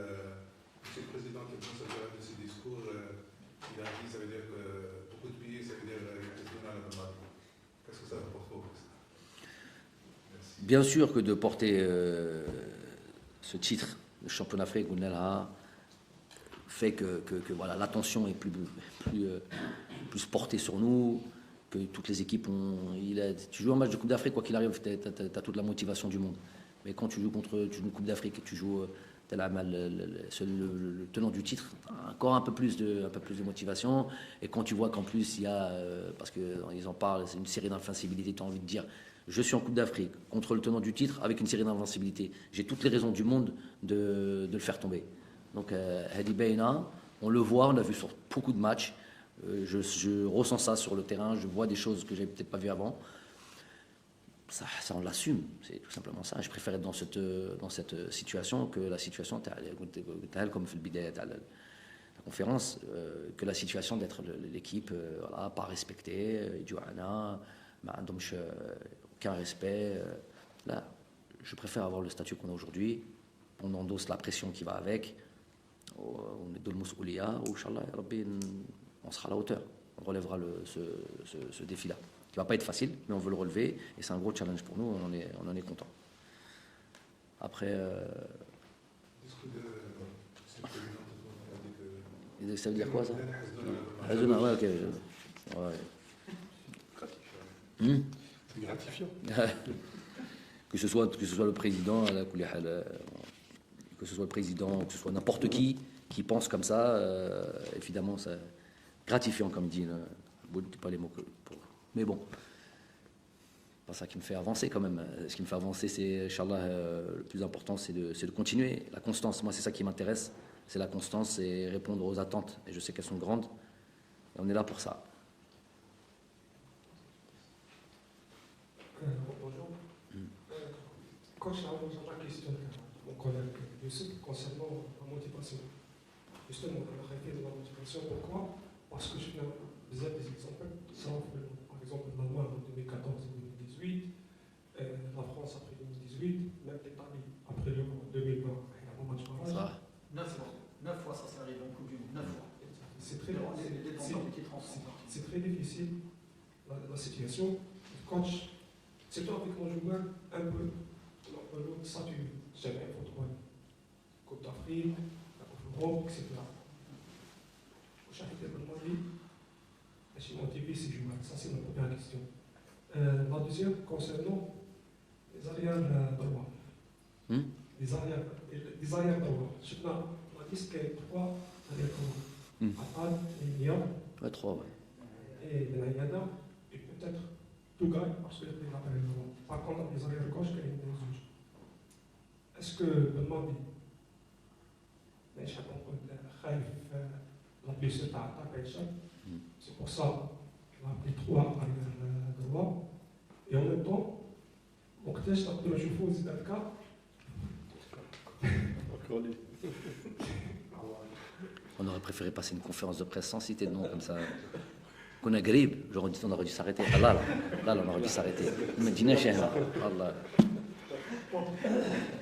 le Président qui pense de ce discours, il a dit, ça veut dire que beaucoup de pays, ça veut dire qu'il y a la demande. Qu'est-ce que ça rapporte pour vous? Bien sûr que de porter ce titre, le championnat d'Afrique, fait que voilà, l'attention est plus portée sur nous, que toutes les équipes ont. Tu joues un match de Coupe d'Afrique, quoi qu'il arrive, tu as toute la motivation du monde. Mais quand tu joues une Coupe d'Afrique et tu joues le tenant du titre, encore un peu plus de motivation. Et quand tu vois qu'en plus il y a, parce qu'ils en parlent, c'est une série d'invincibilité, tu as envie de dire, je suis en Coupe d'Afrique contre le tenant du titre avec une série d'invincibilité. J'ai toutes les raisons du monde de le faire tomber. Donc Hadi Beina, on le voit, on l'a vu sur beaucoup de matchs. Je ressens ça sur le terrain, je vois des choses que j'avais peut-être pas vues avant. Ça on l'assume, c'est tout simplement ça. Je préfère être dans cette situation que la situation comme fait le bidet à la conférence, que la situation d'être l'équipe voilà, pas respectée, aucun respect. Là, je préfère avoir le statut qu'on a aujourd'hui. On endosse la pression qui va avec. On est dans le mousoulia, Inch'Allah, on sera à la hauteur. On relèvera ce défi-là. Qui ne va pas être facile, mais on veut le relever. Et c'est un gros challenge pour nous, on en est content. Après. Ça veut dire quoi ça? Ouais, ok. Ouais. C'est gratifiant. que ce soit le président, que ce soit le président, que ce soit n'importe qui pense comme ça, évidemment, c'est gratifiant, comme dit. Pas les mots mais bon, pas ça qui me fait avancer quand même. Ce qui me fait avancer, c'est, Inch'Allah, le plus important, c'est de continuer. La constance, moi, c'est ça qui m'intéresse. C'est la constance et répondre aux attentes. Et je sais qu'elles sont grandes. Et on est là pour ça. Bonjour. Concernant la question de mon collègue Youssef, concernant la motivation. Justement, on a fait de la motivation. Pourquoi? Parce que je fais des exemples. Par exemple, l'Allemagne en 2014 et 2018, La France après 2018, même l'Italie après l'Euro 2020. Il y a un match barrage. Ça. 9 fois ça s'est arrivé en Coupe du Monde. 9 fois. C'est très, Les détenteurs du titre en France. c'est très difficile la situation. Le coach, c'est toi avec mon joueur, un peu, l'autre, ça tu jamais il faut trouver. Coupe d'Afrique, la Coupe d'Europe, etc. Chaque étape de mon vie, je suis motivé si je joue. Ça, c'est ma première question. La deuxième, concernant les arrières droits. Les arrières droits. On a dit qu'il y a 3 arrières droits. Attal, Nia. Ouais, 3, ouais. Et Benayada, et peut-être Tougaï, parce qu'il y a des arrières droits. Par contre, les arrières gauche, il y a une des. Est-ce que le Mali, mais je comprends, la blessure t'a c'est pour ça qu'il a appelé 3 arrières droits. Et en même temps, وقتاش نقدروا نشوفوا زيد هكا On aurait préféré passer une conférence de presse sans citer de nom comme ça. Qu'on a grib, on aurait dû s'arrêter. Ah, là, on aurait dû s'arrêter. Mais dis-nous, Allah. Je ne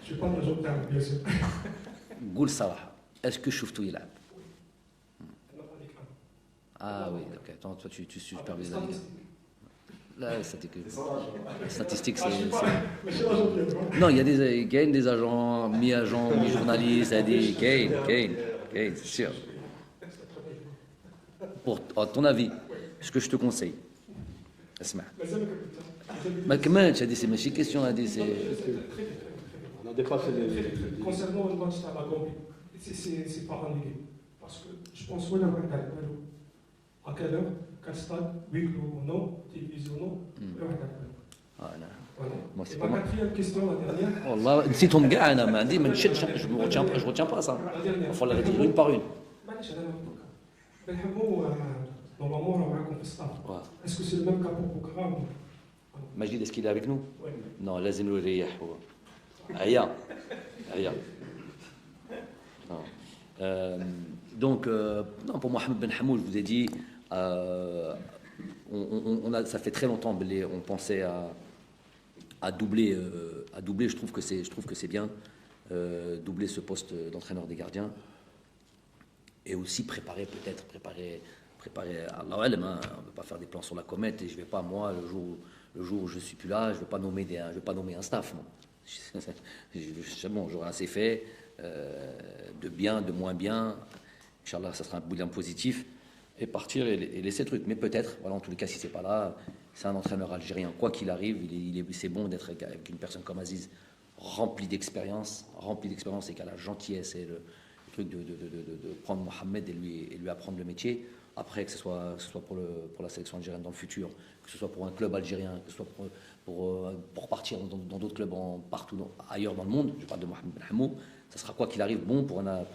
suis pas dans le terme, bien sûr. قول صراحة. Est-ce que شفتوا يلعب؟ Ah oui, ok. Attends, toi tu supervises la ligue. Là, statistique, c'est... Non, il y a des agents, mi-agents, mi-journalistes, il y a des Kane, c'est sûr. À ton avis, ce que je te conseille, اسمع. ما كملتش هذه ماشي كيسيون هذه سي. On a dépassé les... Concernant le match à la Gambie, c'est pas renouvelé. Parce que je pense qu'on a à quelle heure, quel stade, huis clos ou non, télévision ou non, Moi, c'est et pas ma moi. quatrième question, la dernière. والله نسيتهم كاع انا ما عندي ما نشدش je retiens pas ça. Il faut les retirer une par une. معليش انا بنحبوا normalement راهو معاكم في الستاف. Est-ce que c'est le même cas pour Boukara? Majid, est-ce qu'il est avec nous? Oui. Non, لازم له يريح هو. عيا. Donc, non, pour Mohamed Ben Hamoud, je vous ai dit, ça fait très longtemps, on pensait à doubler. Je trouve que c'est bien, doubler ce poste d'entraîneur des gardiens, et aussi préparer à l'OL. On ne peut pas faire des plans sur la comète, et je vais pas, moi, le jour où je suis plus là, je vais pas nommer un staff. Non. Bon, j'aurai assez fait, de bien, de moins bien. Inch'Allah, ça sera un bilan positif, et partir et laisser le truc. Mais peut-être, voilà, en tous les cas, si c'est pas là, c'est un entraîneur algérien. Quoi qu'il arrive, c'est bon d'être avec une personne comme Aziz, remplie d'expérience, et qui a la gentillesse et le truc de prendre Mohamed et lui apprendre le métier. Après, que ce soit pour la sélection algérienne dans le futur, que ce soit pour un club algérien, que ce soit pour partir dans d'autres clubs partout ailleurs dans le monde, je parle de Mohamed Ben Hamoud, ça sera quoi qu'il arrive bon pour un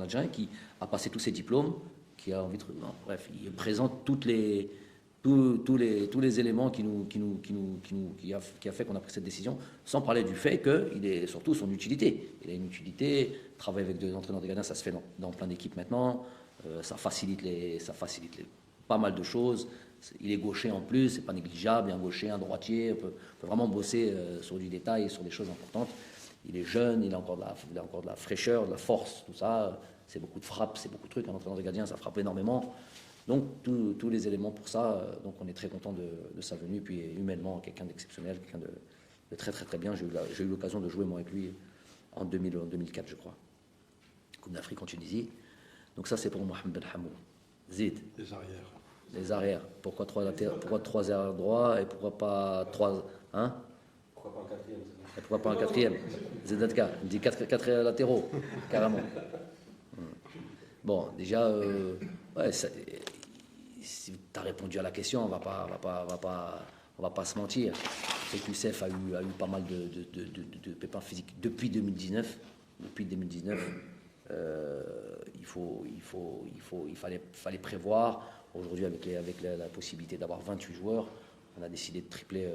Algérien qui a passé tous ses diplômes, qui a envie de... Non, bref, il présente tous les éléments qui a fait qu'on a pris cette décision, sans parler du fait qu'il est surtout son utilité. Il a une utilité, travailler avec des entraîneurs de gardiens, ça se fait dans plein d'équipes maintenant, ça facilite pas mal de choses. Il est gaucher en plus, c'est pas négligeable, il y a un gaucher, un droitier, on peut vraiment bosser sur du détail et sur des choses importantes. Il est jeune, il a encore de la fraîcheur, de la force, tout ça, c'est beaucoup de frappes, c'est beaucoup de trucs, un entraîneur de gardien, ça frappe énormément. Donc tous les éléments pour ça, donc on est très content de sa venue, puis humainement quelqu'un d'exceptionnel, quelqu'un de très très très bien. J'ai eu l'occasion de jouer moi avec lui en 2004 je crois, Coupe d'Afrique en Tunisie. Donc ça c'est pour Mohamed Ben Hamoud. Zid. Les arrières. Pourquoi 3 arrières droits et pourquoi pas 3 hein? Pourquoi pas un quatrième? Et pourquoi pas un quatrième? Zedatka, il me dit 4 latéraux, carrément. Bon, déjà, ouais, si tu as répondu à la question, on va pas se mentir. C'est que Youssef a eu pas mal de pépins physiques depuis 2019. Il fallait prévoir. Aujourd'hui, avec la possibilité d'avoir 28 joueurs, on a décidé de tripler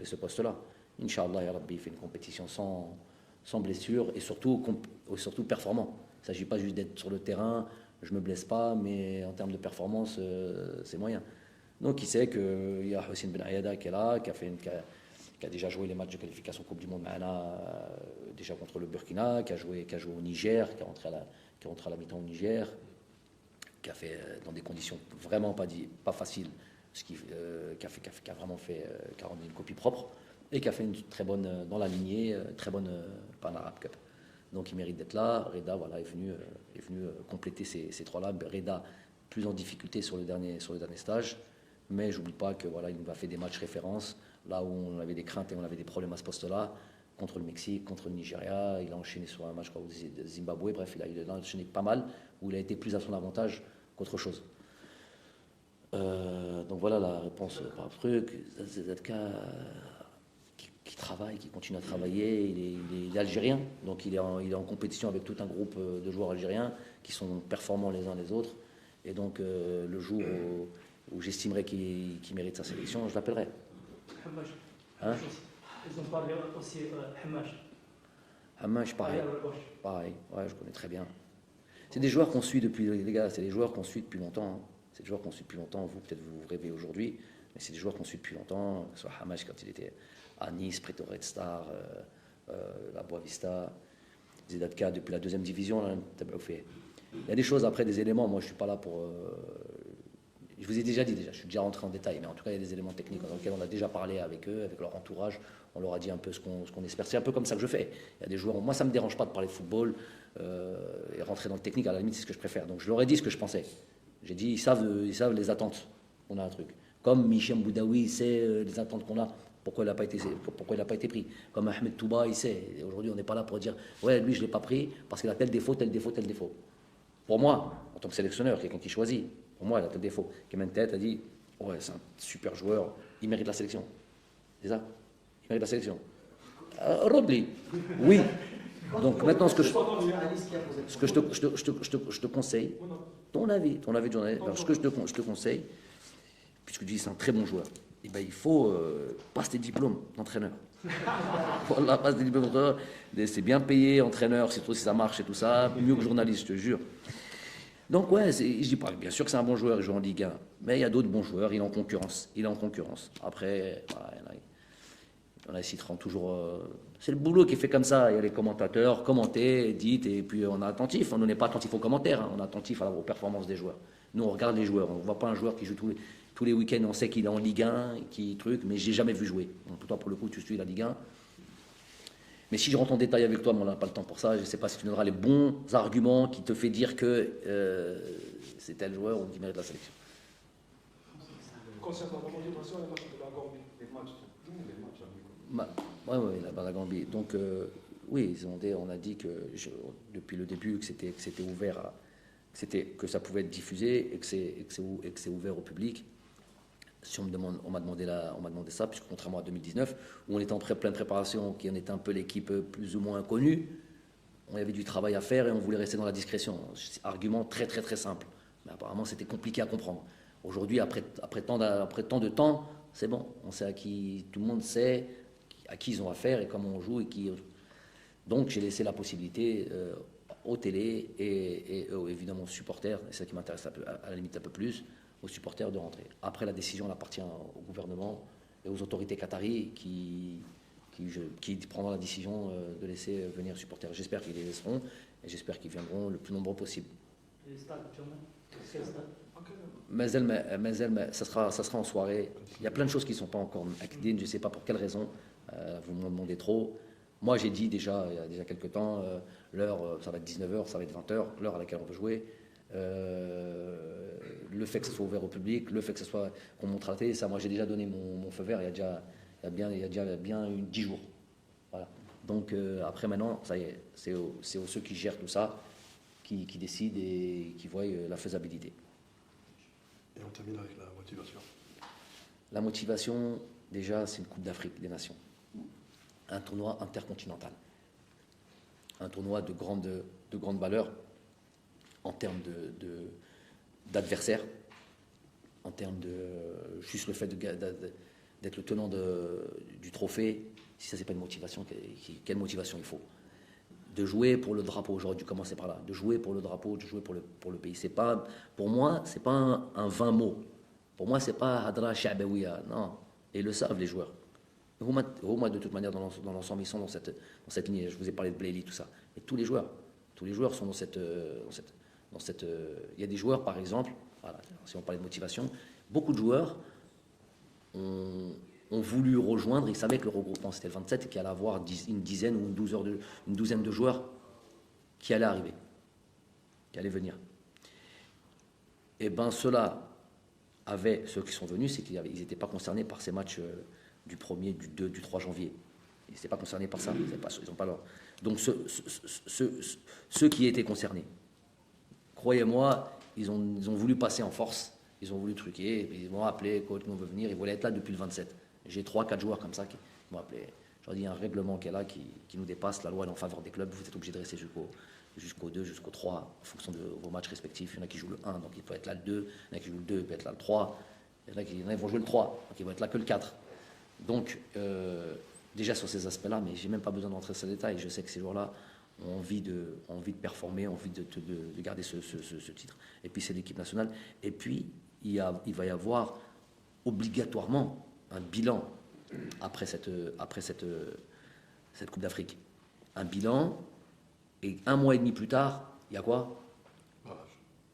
ce poste-là. Inch'Allah, Ya Rabbi, fait une compétition sans blessure et surtout performant. Il ne s'agit pas juste d'être sur le terrain, je ne me blesse pas, mais en termes de performance, c'est moyen. Donc il sait qu'il y a Houssine Ben Ayada qui est là, qui a déjà joué les matchs de qualification Coupe du Monde déjà contre le Burkina, qui a joué au Niger, qui est rentré à la mi-temps au Niger, qui a fait dans des conditions vraiment pas faciles, qui a vraiment qui a rendu une copie propre et qui a fait une très bonne dans la lignée, très bonne Pan Arab Cup. Donc il mérite d'être là. Reda est venu compléter ces trois-là. Reda plus en difficulté sur le dernier stage, mais j'oublie pas que il nous a fait des matchs références là où on avait des craintes et on avait des problèmes à ce poste-là, contre le Mexique, contre le Nigeria. Il a enchaîné sur un match de Zimbabwe. Bref, il a enchaîné pas mal où il a été plus à son avantage qu'autre chose. Donc voilà la réponse par le truc. ZZK qui travaille, qui continue à travailler, il est algérien, donc il est en compétition avec tout un groupe de joueurs algériens qui sont performants les uns les autres. Et donc le jour où j'estimerai qu'il mérite sa sélection, je l'appellerai. Hein? Ils ont parlé aussi Hamash. Hamash, pareil, ouais, je connais très bien. C'est des joueurs qu'on suit depuis, les gars, c'est des joueurs qu'on suit depuis longtemps. Hein. C'est des joueurs qu'on suit depuis longtemps. Vous, peut-être, vous rêvez aujourd'hui, mais c'est des joueurs qu'on suit depuis longtemps. Que ce soit Hamash quand il était à Nice, Preto Red Star, la Boavista, Zedadka depuis la 2e division. Là, il y a des choses après, des éléments. Moi, je suis pas là pour. Je vous ai déjà dit, je suis déjà rentré en détail, mais en tout cas, il y a des éléments techniques dans lesquels on a déjà parlé avec eux, avec leur entourage. On leur a dit un peu ce qu'on espère. C'est un peu comme ça que je fais. Il y a des joueurs. Moi, ça me dérange pas de parler de football et rentrer dans le technique. À la limite, c'est ce que je préfère. Donc, je leur ai dit ce que je pensais. J'ai dit, ils savent les attentes. On a un truc. Comme Michel Boudaoui, il sait les attentes qu'on a. Pourquoi il n'a pas été pris. Comme Ahmed Touba, il sait. Aujourd'hui, on n'est pas là pour dire ouais, lui, je ne l'ai pas pris parce qu'il a tel défaut, tel défaut, tel défaut. Pour moi, en tant que sélectionneur, quelqu'un qui choisit, pour moi, il a tel défaut. Kemen Tête a dit ouais, c'est un super joueur, il mérite la sélection. C'est ça? Il mérite la sélection. Rodley, oui. Donc maintenant, ce que je te conseille, ton avis de journaliste, alors ce que je te conseille, puisque tu dis c'est un très bon joueur, eh ben, il faut passer tes diplômes d'entraîneur. Voilà, passe des diplômes d'entraîneur. C'est bien payé, entraîneur, surtout si ça marche et tout ça, mieux que journaliste, je te jure. Donc ouais, je dis pas, bien sûr que c'est un bon joueur, il joue en Ligue 1, mais il y a d'autres bons joueurs, il est en concurrence. Après, voilà, il y en a qui citeront toujours. C'est le boulot qui est fait comme ça. Il y a les commentateurs, commenter, dites, et puis on est attentif. On n'est pas attentif aux commentaires, hein, on est attentif aux performances des joueurs. Nous, on regarde les joueurs, on ne voit pas un joueur qui joue tous les week-ends, on sait qu'il est en Ligue 1, mais je l'ai jamais vu jouer. Donc, toi, pour le coup, tu suis la Ligue 1. Mais si je rentre en détail avec toi, mais on n'a pas le temps pour ça, je ne sais pas si tu donneras les bons arguments qui te fait dire que c'est tel joueur qui mérite la sélection. Concernant la motivation, les matchs de la Gambie. Oui, la Gambie. Donc, oui, on a dit que depuis le début que c'était ouvert, que ça pouvait être diffusé et que c'est ouvert au public. Si on m'a demandé ça, puisque contrairement à 2019, où on était en pleine préparation, qui on était un peu l'équipe plus ou moins connue, on avait du travail à faire et on voulait rester dans la discrétion. Argument très très très simple, mais apparemment c'était compliqué à comprendre. Aujourd'hui, après tant de temps, c'est bon, on sait tout le monde sait à qui ils ont affaire et comment on joue Donc j'ai laissé la possibilité aux télés et évidemment aux supporters, et c'est ça qui m'intéresse à la limite un peu plus, aux supporters de rentrer. Après, la décision elle appartient au gouvernement et aux autorités qataries qui prendront la décision de laisser venir les supporters. J'espère qu'ils les laisseront et j'espère qu'ils viendront le plus nombreux possible. Les stades, quel stade? Mais ça sera en soirée. Il y a plein de choses qui ne sont pas encore actées. Je ne sais pas pour quelle raison. Vous m'en demandez trop. Moi, j'ai dit il y a déjà quelques temps, l'heure, ça va être 19h, ça va être 20h, l'heure à laquelle on veut jouer. Le fait que ce soit ouvert au public, le fait que ce soit qu'on montre à la télé, ça, moi j'ai déjà donné mon feu vert il y a bien 10 jours. Voilà. Donc après maintenant, ça y est, c'est ceux qui gèrent tout ça, qui décident et qui voient la faisabilité. Et on termine avec la motivation. La motivation, déjà, c'est une Coupe d'Afrique des Nations. Un tournoi intercontinental. Un tournoi de grande valeur en termes d'adversaires, en termes de juste le fait d'être le tenant du trophée. Si ça, c'est pas une motivation, quelle motivation il faut? De jouer pour le drapeau, j'aurais dû commencer par là, de jouer pour le drapeau, de jouer pour le pays. Pour moi, c'est pas un vain mot. Pour moi, c'est pas Hadra Sha'bawiya, non. Et ils le savent, les joueurs. Moi, de toute manière, dans l'ensemble, ils sont dans cette ligne. Je vous ai parlé de Blayley, tout ça. Et tous les joueurs sont dans cette. Il y a des joueurs, par exemple, voilà, si on parlait de motivation, beaucoup de joueurs ont voulu rejoindre. Ils savaient que le regroupement c'était le 27 et qu'il allait avoir une dizaine ou une douzaine de joueurs qui allaient arriver, qui allaient venir. Et bien, ceux-là ceux qui sont venus, c'est qu'ils n'étaient pas concernés par ces matchs du 1er, du 2, du 3 janvier. Ils n'étaient pas concernés par ça. Ils ont pas leur... Donc, ceux qui étaient concernés, croyez-moi, ils ont voulu passer en force, ils ont voulu truquer, ils m'ont appelé, coach, on veut venir, ils voulaient être là depuis le 27. J'ai 3-4 joueurs comme ça qui m'ont appelé. Je leur ai dit, il y a un règlement qui est là, qui nous dépasse, la loi est en faveur des clubs, vous êtes obligés de rester jusqu'au 2, jusqu'au 3, en fonction de vos matchs respectifs. Il y en a qui jouent le 1, donc il peut être là le 2, il y en a qui jouent le 2, il peut être là le 3, il y en a qui vont jouer le 3, donc ils vont être là que le 4. Donc, déjà sur ces aspects-là, mais j'ai même pas besoin d'entrer dans ces détails, je sais que ces joueurs-là ont envie de performer, ont envie de garder ce titre. Et puis c'est l'équipe nationale. Et puis, il va y avoir obligatoirement un bilan après cette Coupe d'Afrique. Un bilan, et 1 mois et demi plus tard, il y a quoi?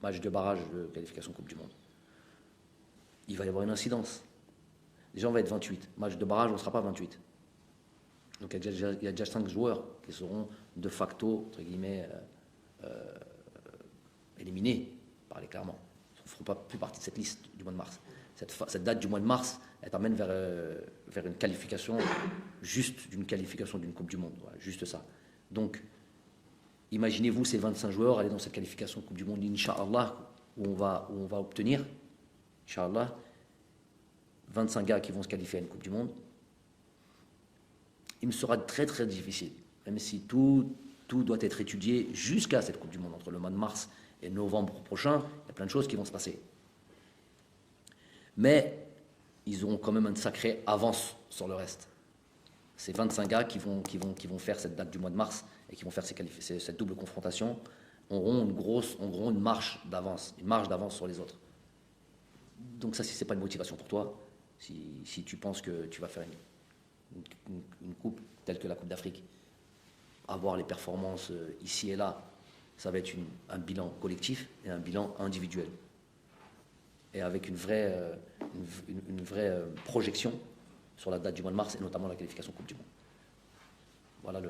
Match de barrage de qualification Coupe du Monde. Il va y avoir une incidence. Déjà, on va être 28. Match de barrage, on ne sera pas 28. Donc il y a déjà 5 joueurs qui seront de facto, entre guillemets, éliminés, parler clairement. Ils ne feront pas plus partie de cette liste du mois de mars. Cette date du mois de mars, elle t'amène vers une qualification, juste d'une qualification d'une Coupe du Monde. Voilà, juste ça. Donc, imaginez-vous ces 25 joueurs aller dans cette qualification Coupe du Monde, Inch'Allah, où on va obtenir, Inch'Allah, 25 gars qui vont se qualifier à une Coupe du Monde. Il me sera très très difficile, même si tout doit être étudié jusqu'à cette Coupe du Monde, entre le mois de mars et novembre prochain, il y a plein de choses qui vont se passer. Mais ils auront quand même une sacrée avance sur le reste. Ces 25 gars qui vont faire cette date du mois de mars et qui vont faire cette double confrontation auront une marge d'avance sur les autres. Donc ça, si ce n'est pas une motivation pour toi, si tu penses que tu vas faire une coupe telle que la Coupe d'Afrique, avoir les performances ici et là, ça va être un bilan collectif et un bilan individuel. Et avec une vraie projection sur la date du mois de mars et notamment la qualification Coupe du Monde. Voilà,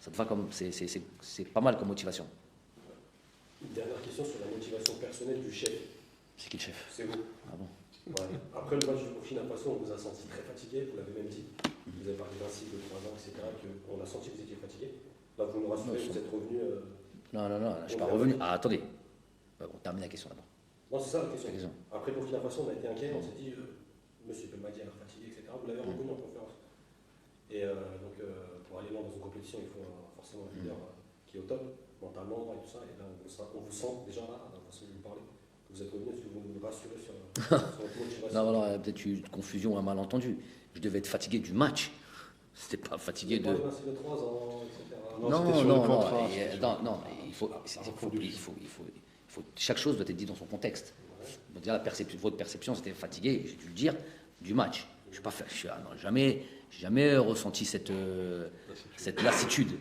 ça te va comme c'est pas mal comme motivation. Une dernière question sur la motivation personnelle du chef. C'est qui le chef? C'est vous. Ah bon? Ouais. Après le match du Burkina Faso, on vous a senti très fatigué, vous l'avez même dit. Vous avez parlé d'un cycle de 3 ans, etc. On a senti que vous étiez fatigué. Là, vous nous rassurez, vous êtes revenu. Non, je ne suis pas revenu. Ah, attendez. On termine la question d'abord. Non, c'est ça la question. Après le Burkina Faso, on a été inquiet, on s'est dit, monsieur Belmadi a l'air fatigué, etc. Vous l'avez reconnu en conférence. Et donc, pour aller loin dans une compétition, il faut forcément un leader qui est au top, mentalement et tout ça. Et là, on vous sent déjà là, dans la façon de vous parler. Vous êtes revenu, est-ce que vous nous rassurez sur votre motivation? Non, voilà, peut-être une confusion, un malentendu. Je devais être fatigué du match. C'était pas fatigué de. C'est de 3 ans, etc. Non, il faut, chaque chose doit être dit dans son contexte. Déjà, votre perception, c'était fatigué, j'ai dû le dire, du match. Je n'ai jamais ressenti cette lassitude.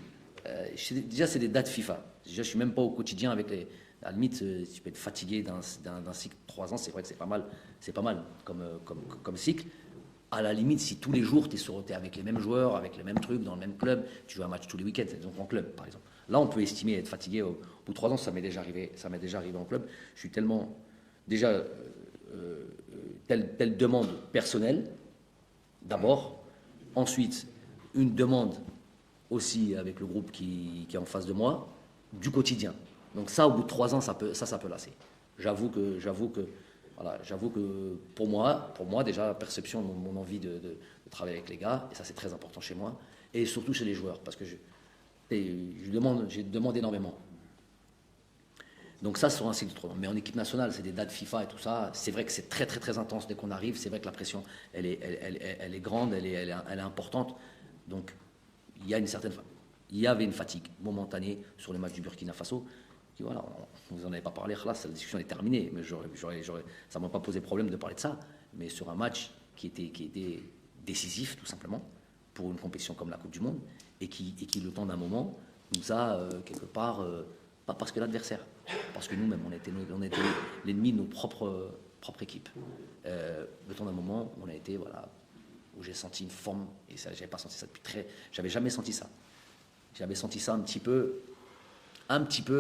Déjà, c'est des dates FIFA. Déjà, je ne suis même pas au quotidien avec les. À la limite, tu peux être fatigué d'un cycle de 3 ans, c'est vrai que c'est pas mal comme cycle. À la limite, si tous les jours, tu es avec les mêmes joueurs, avec les mêmes trucs, dans le même club, tu joues un match tous les week-ends, donc en club, par exemple. Là, on peut estimer être fatigué au bout de 3 ans, ça m'est déjà arrivé en club. Je suis tellement, déjà, telle demande personnelle, d'abord. Ensuite, une demande aussi avec le groupe qui est en face de moi, du quotidien. Donc ça, au bout de 3 ans, ça peut lasser. J'avoue que pour moi déjà, la perception de mon envie de travailler avec les gars, et ça c'est très important chez moi, et surtout chez les joueurs, parce que j'ai demandé énormément. Donc ça, sur un cycle de 3 ans. Mais en équipe nationale, c'est des dates FIFA et tout ça, c'est vrai que c'est très très très intense dès qu'on arrive, c'est vrai que la pression, elle est grande, elle est importante. Donc il y avait une fatigue momentanée sur les matchs du Burkina Faso. Voilà, vous en avez pas parlé, là, la discussion est terminée, mais ça ne m'a pas posé problème de parler de ça. Mais sur un match qui était décisif, tout simplement, pour une compétition comme la Coupe du Monde, et qui le temps d'un moment, nous a, quelque part, pas parce que l'adversaire, parce que nous-mêmes, on était l'ennemi de nos propres équipes. Le temps d'un moment, on a été, voilà, où j'ai senti une forme, et ça, j'avais pas senti ça depuis j'avais jamais senti ça. J'avais senti ça un petit peu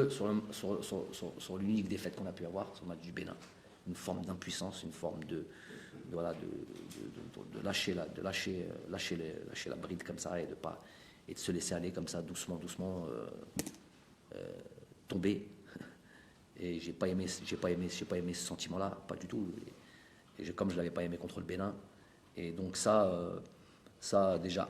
sur l'unique défaite qu'on a pu avoir, sur le match du Bénin. Une forme d'impuissance, une forme de lâcher la bride comme ça et de se laisser aller comme ça, doucement, tomber. Et j'ai pas aimé ce sentiment-là, pas du tout. Et comme je l'avais pas aimé contre le Bénin. Et donc ça déjà,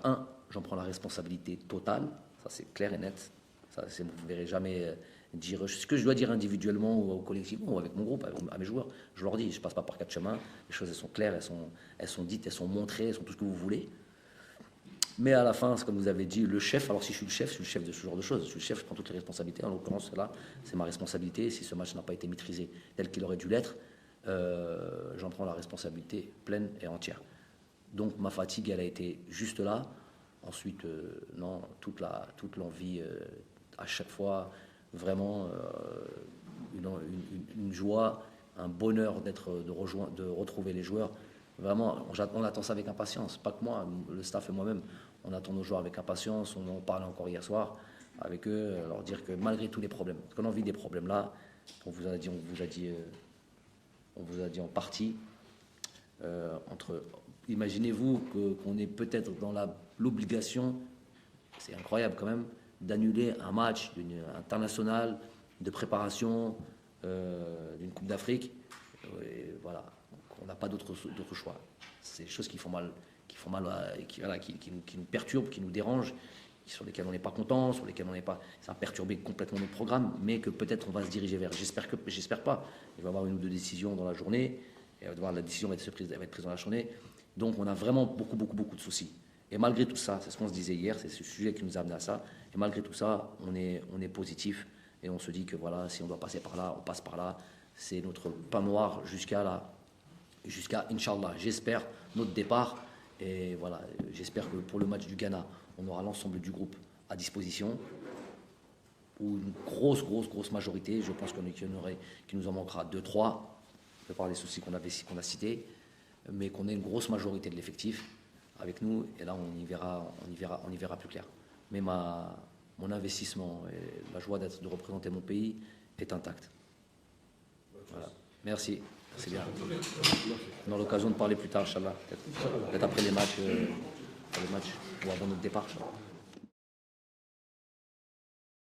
j'en prends la responsabilité totale. Ça, c'est clair et net. Ça, vous ne verrez jamais dire ce que je dois dire individuellement ou collectivement ou avec mon groupe, à mes joueurs. Je leur dis, je ne passe pas par 4 chemins. Les choses, elles sont claires, elles sont dites, elles sont montrées, elles sont tout ce que vous voulez. Mais à la fin, comme vous avez dit, le chef, alors si je suis le chef de ce genre de choses. Je suis le chef, je prends toutes les responsabilités. En l'occurrence, là, c'est ma responsabilité. Si ce match n'a pas été maîtrisé tel qu'il aurait dû l'être, j'en prends la responsabilité pleine et entière. Donc ma fatigue, elle a été juste là. Ensuite, non, toute l'envie, à chaque fois, vraiment une joie, un bonheur de retrouver les joueurs. Vraiment, on attend ça avec impatience. Pas que moi, le staff et moi-même, on attend nos joueurs avec impatience. On en parlait encore hier soir avec eux, leur dire que malgré tous les problèmes, parce qu'on a envie des problèmes là, on vous a dit en partie, imaginez-vous qu'on est peut-être dans l'obligation, c'est incroyable quand même, d'annuler un match international de préparation d'une Coupe d'Afrique. Et voilà, on n'a pas d'autre choix. C'est des choses qui font mal, qui nous perturbent, qui nous dérangent, sur lesquelles on n'est pas content, sur lesquelles on n'est pas. Ça a perturbé complètement notre programme, mais que peut-être on va se diriger vers. J'espère pas. Il va y avoir une ou deux décisions dans la journée. Et la décision va être prise dans la journée. Donc on a vraiment beaucoup de soucis. Et malgré tout ça, c'est ce qu'on se disait hier, c'est ce sujet qui nous a amené à ça. Et malgré tout ça, on est positif et on se dit que voilà, si on doit passer par là, on passe par là. C'est notre pain noir jusqu'à Inch'Allah, j'espère, notre départ. Et voilà, j'espère que pour le match du Ghana, on aura l'ensemble du groupe à disposition. Ou une grosse majorité. Je pense qu'il nous en manquera 2-3, de par les soucis qu'on a cités, mais qu'on ait une grosse majorité de l'effectif avec nous, et là on y verra plus clair. Mais mon investissement et la joie de représenter mon pays est intacte. Voilà. Merci bien. On aura l'occasion de parler plus tard, Inch'Allah, peut-être après les matchs ou avant notre départ, Inch'Allah.